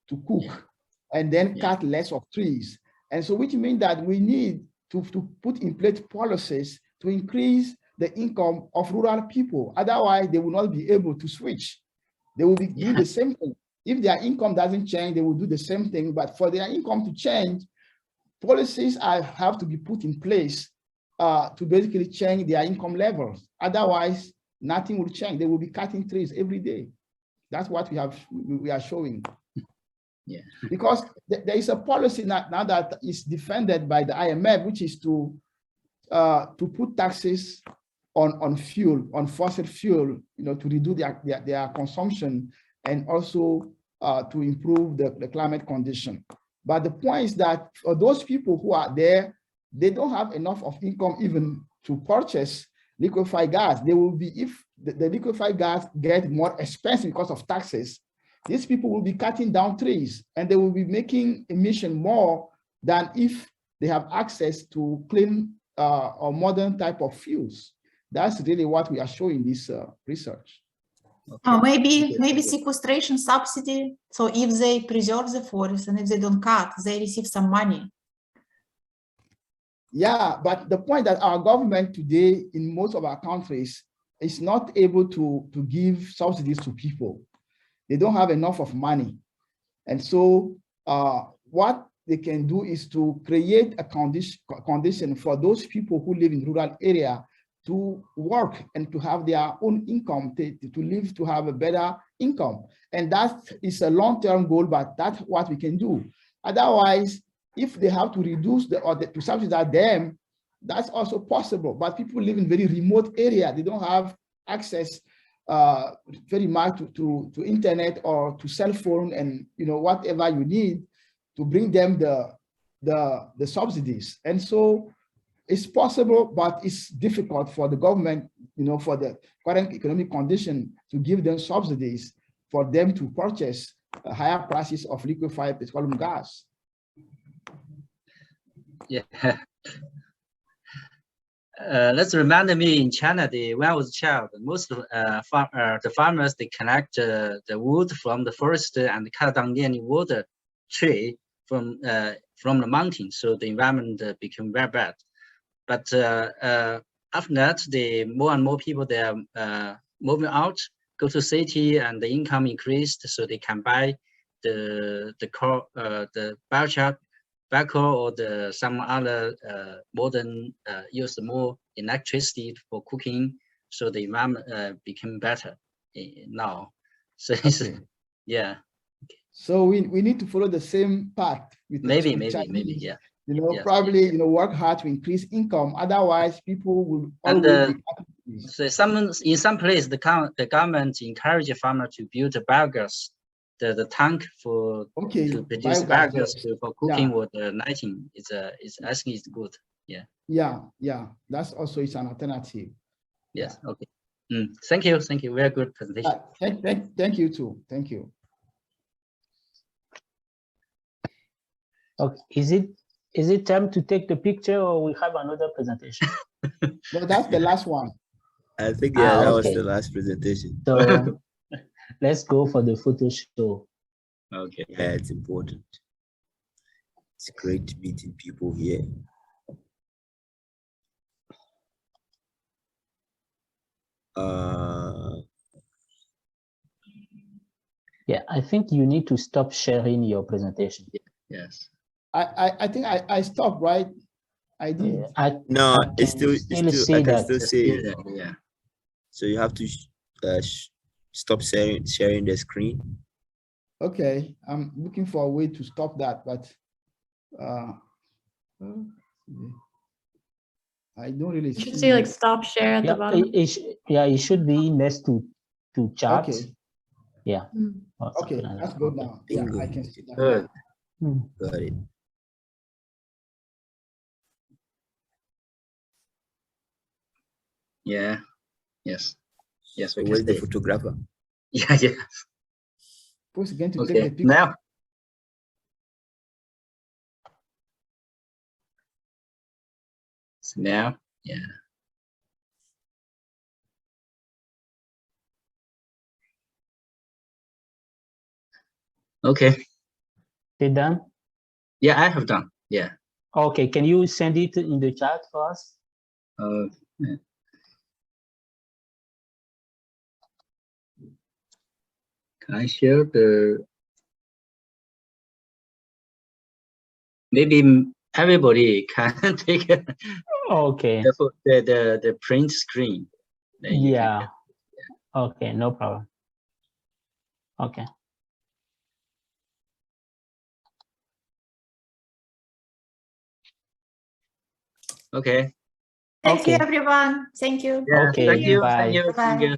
to cook, and then cut less of trees. And so, which means that we need to put in place policies to increase the income of rural people. Otherwise, they will not be able to switch. They will be doing the same thing. If their income doesn't change, they will do the same thing. But for their income to change, policies have to be put in place to basically change their income levels. Otherwise, nothing will change. They will be cutting trees every day. That's what we are showing. Yeah. Because there is a policy now that is defended by the IMF, which is to put taxes on fuel, on fossil fuel, to reduce their consumption and also to improve the climate condition. But the point is that for those people who are there, they don't have enough of income even to purchase liquefied gas. They will be, if the liquefied gas get more expensive because of taxes, these people will be cutting down trees and they will be making emission more than if they have access to clean or modern type of fuels. That's really what we are showing this research. Okay. Maybe sequestration subsidy. So if they preserve the forest and if they don't cut, they receive some money. Yeah, but the point that our government today in most of our countries is not able to give subsidies to people. They don't have enough of money. And so what they can do is to create a condition for those people who live in rural area to work and to have their own income, to live, to have a better income. And that is a long-term goal, but that's what we can do. Otherwise, if they have to reduce to subsidize them, that's also possible. But people live in very remote area. They don't have access very much to internet or to cell phone and whatever you need to bring them the subsidies. And so it's possible, but it's difficult for the government, for the current economic condition, to give them subsidies for them to purchase higher prices of liquefied petroleum gas. Yeah. Let's remind me, in China, when I was a child, most of the farmers, they collect the wood from the forest and cut down any water tree from the mountain, so the environment became very bad. But after that, more and more people, they are moving out, go to city, and the income increased, so they can buy the biochar or some other modern use more electricity for cooking, so the environment became better now. So yeah. So we need to follow the same path with maybe yeah. Probably work hard to increase income. Otherwise, people will always be. So in some place, the government encourage a farmer to build a biogas, the tank to produce biogas for cooking or the lighting. I think it's good. Yeah. Yeah. That's also an alternative. Yes. Okay. Thank you. Very good presentation. Thank you too. Thank you. Okay. Is it time to take the picture, or we have another presentation? No, that's the last one. I think that was the last presentation. So let's go for the photo show. Okay. Yeah, it's important. It's great meeting people here. Yeah, I think you need to stop sharing your presentation. Yes. I think I stopped, right? I did. No, it's still see that. Yeah. So you have to stop sharing the screen. Okay, I'm looking for a way to stop that, but I don't really see. You should see like stop share at the bottom. It should be next to chat. Okay. Yeah. Okay, that's good now. Yeah, I can see that. Good. Got it. Yeah. Yes. So where's the photographer? Yeah. Who's going to take Okay. the picture? Now. Smell. Yeah. Okay. You done? Yeah, I have done. Yeah. Okay, can you send it in the chat for us? Yeah. Can I share the? Maybe everybody can take Okay. the print screen. Yeah. Okay, no problem. Okay. Okay. Thank you, Okay. everyone. Thank you. Yeah. Okay, Thank you. bye. Thank you. Bye-bye. Thank you.